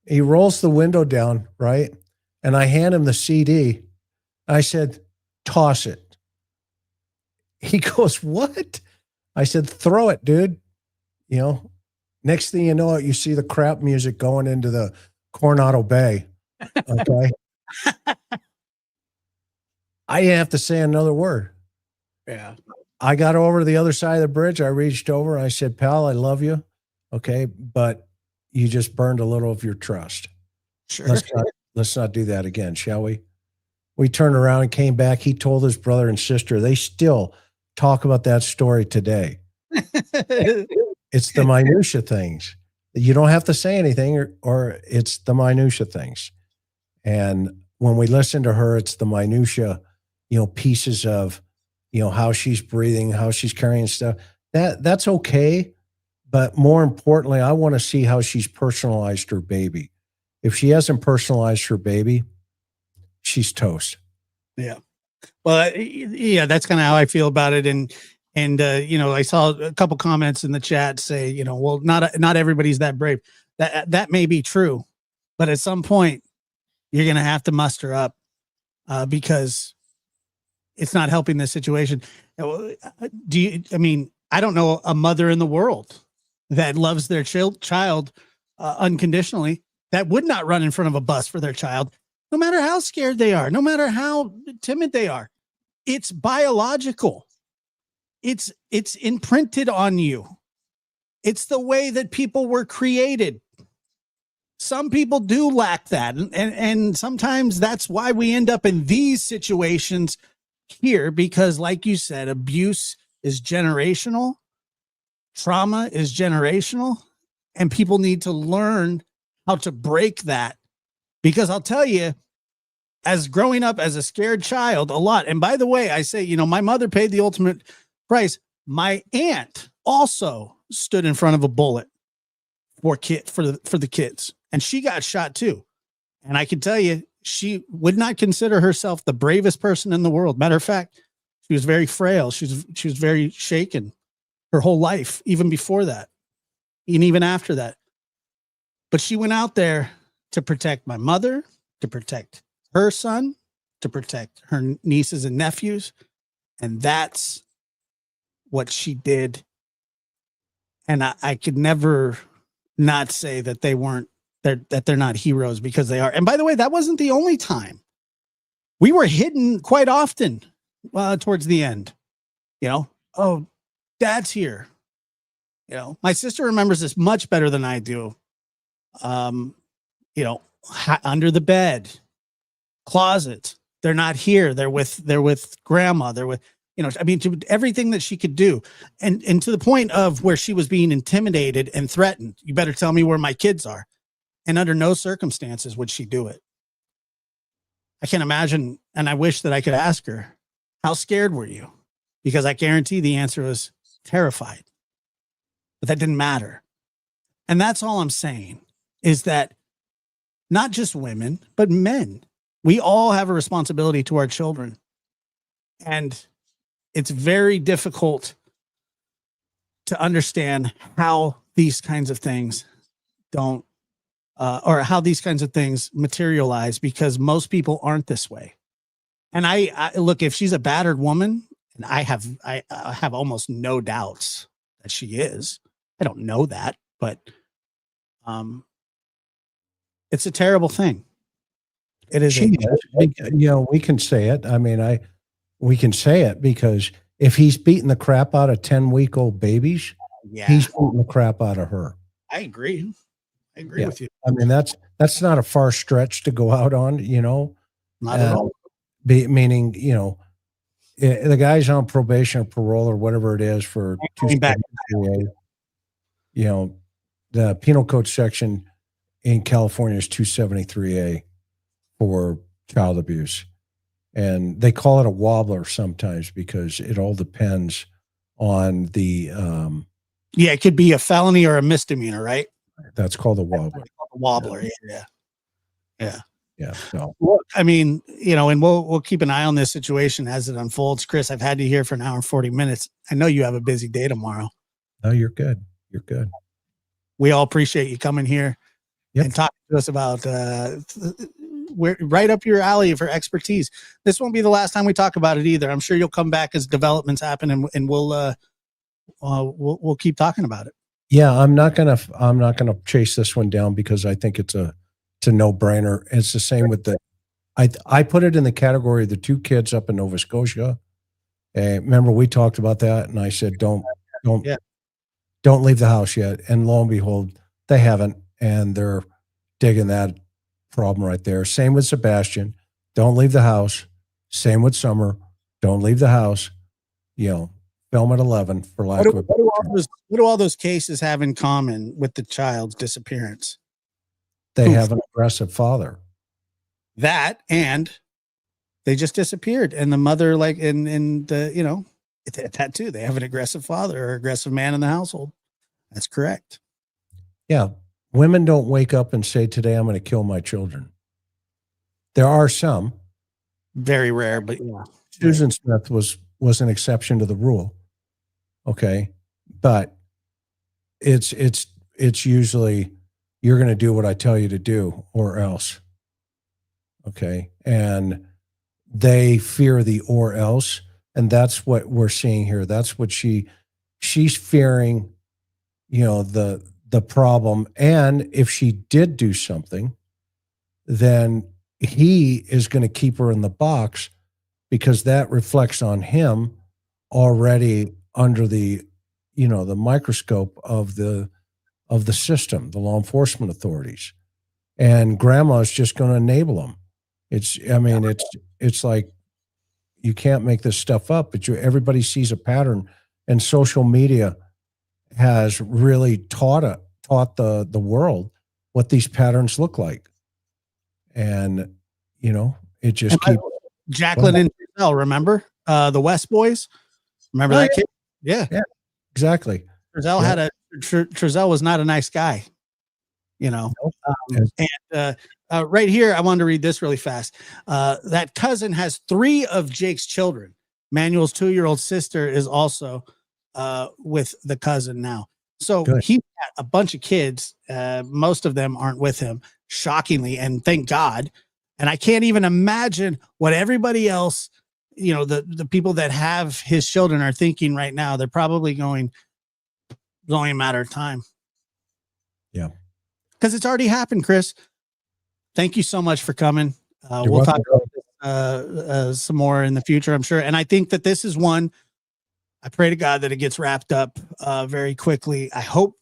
He rolls the window down, right? And I hand him the CD. I said, toss it. He goes, what? I said, throw it, dude. You know, next thing you know, you see the crap music going into the Coronado Bay. Okay. I didn't have to say another word. Yeah. I got over to the other side of the bridge. I reached over. I said, pal, I love you. Okay. But you just burned a little of your trust. Sure. Let's not do that again, shall we? We turned around and came back. He told his brother and sister. They still talk about that story today. It's the minutia things. You don't have to say anything, or it's the minutia things. And when we listen to her, it's the minutia, pieces of, how she's breathing, how she's carrying stuff. That's okay. But more importantly, I want to see how she's personalized her baby. If she hasn't personalized her baby, she's toast. Yeah. Well, yeah, that's kind of how I feel about it. And I saw a couple comments in the chat say, well, not everybody's that brave. That may be true, but at some point you're going to have to muster up because it's not helping this situation. I don't know a mother in the world that loves their child unconditionally that would not run in front of a bus for their child, no matter how scared they are, no matter how timid they are. It's biological. It's imprinted on you. It's the way that people were created. Some people do lack that. And sometimes that's why we end up in these situations here, because like you said, abuse is generational. Trauma is generational, and people need to learn how to break that. Because I'll tell you, as growing up as a scared child, a lot. And by the way, I say, my mother paid the ultimate price. My aunt also stood in front of a bullet for the kids, and she got shot too. And I can tell you, she would not consider herself the bravest person in the world. Matter of fact, she was very frail. She was very shaken her whole life, even before that, and even after that. But she went out there to protect my mother, to protect her son, to protect her nieces and nephews. And that's what she did. And I could never not say that they're not heroes, because they are. And by the way, that wasn't the only time. We were hidden quite often towards the end. Oh, Dad's here. My sister remembers this much better than I do. Under the bed, closet. They're not here. They're with grandma. They're with, everything that she could do. And to the point of where she was being intimidated and threatened. You better tell me where my kids are. And under no circumstances would she do it. I can't imagine. And I wish that I could ask her, how scared were you? Because I guarantee the answer was terrified. But that didn't matter. And that's all I'm saying, is that not just women, but men, we all have a responsibility to our children. And it's very difficult to understand how these kinds of things or how these kinds of things materialize, because most people aren't this way. And I look, if she's a battered woman, and I have almost no doubts that she is. I don't know that, but it's a terrible thing. It is. We can say it. We can say it because if he's beating the crap out of 10-week-old babies, he's beating the crap out of her. I agree. With you. That's not a far stretch to go out on, Not at all. Meaning, the guy's on probation or parole or whatever it is for 273A. The penal code section in California is 273A for child abuse. And they call it a wobbler sometimes because it all depends on the it could be a felony or a misdemeanor, right? That's called a wobbler. Yeah. So, and we'll keep an eye on this situation as it unfolds. Chris, I've had you here for an hour and 40 minutes. I know you have a busy day tomorrow. No, you're good. You're good. We all appreciate you coming here and talking to us about we're right up your alley for expertise. This won't be the last time we talk about it either. I'm sure you'll come back as developments happen, and we'll keep talking about it. Yeah, I'm not gonna chase this one down because I think it's a no brainer. It's the same with I put it in the category of the 2 kids up in Nova Scotia. Remember we talked about that, and I said don't leave the house yet. And lo and behold, they haven't, and they're digging that problem right there. Same with Sebastian, don't leave the house. Same with Summer, don't leave the house. Film at 11 for lack of a better term. What do all those cases have in common with the child's disappearance? They have an aggressive father. That, and they just disappeared, and the mother, like in the that too. They have an aggressive father or aggressive man in the household. That's correct. Yeah, women don't wake up and say, "Today I'm going to kill my children." There are some, very rare, but yeah. Susan Smith was an exception to the rule. Okay, but it's usually you're going to do what I tell you to do or else. Okay, and they fear the or else, and that's what we're seeing here. That's what she's fearing, the problem. And if she did do something, then he is going to keep her in the box because that reflects on him already under the microscope of the system, the law enforcement authorities. And grandma's just going to enable them. It's like you can't make this stuff up, but everybody sees a pattern, and social media has really taught the world what these patterns look like. And it just keeps. Jacqueline and Giselle, remember the West Boys? Remember that kid? Yeah, exactly. Trezell was not a nice guy, and right here, I wanted to read this really fast. That cousin has 3 of Jake's children. Manuel's 2-year-old sister is also with the cousin now. So he's got a bunch of kids. Most of them aren't with him, shockingly, and thank God. And I can't even imagine what everybody else, the people that have his children are thinking right now. They're probably going, it's only a matter of time. Yeah. Because it's already happened, Chris. Thank you so much for coming. We'll talk about this, some more in the future, I'm sure. And I think that this is one, I pray to God that it gets wrapped up very quickly. I hope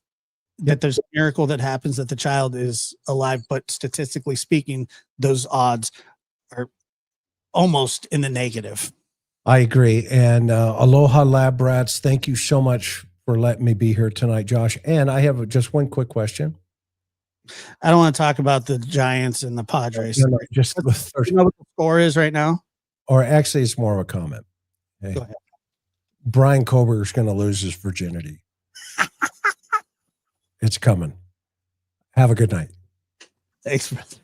that there's a miracle that happens, that the child is alive, but statistically speaking, those odds are almost in the negative. I agree. And aloha lab rats. Thank you so much for letting me be here tonight, Josh. And I have just one quick question. I don't want to talk about the Giants and the Padres. No, just you know what the score is right now? Or actually, it's more of a comment. Hey, go ahead. Brian Kober's going to lose his virginity. It's coming. Have a good night. Thanks, brother.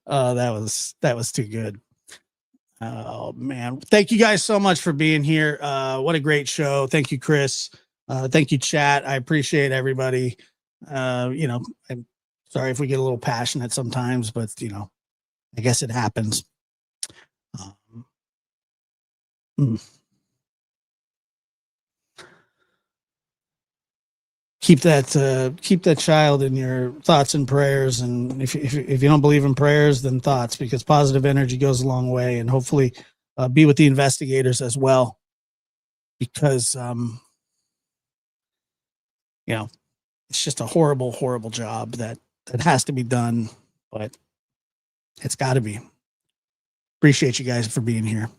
Oh, that was too good. Oh man. Thank you guys so much for being here. What a great show. Thank you, Chris. Thank you, chat. I appreciate everybody. I'm sorry if we get a little passionate sometimes, but I guess it happens. Keep that child in your thoughts and prayers. And if you don't believe in prayers, then thoughts, because positive energy goes a long way. And hopefully be with the investigators as well, because it's just a horrible, horrible job that has to be done, but it's got to be. Appreciate you guys for being here.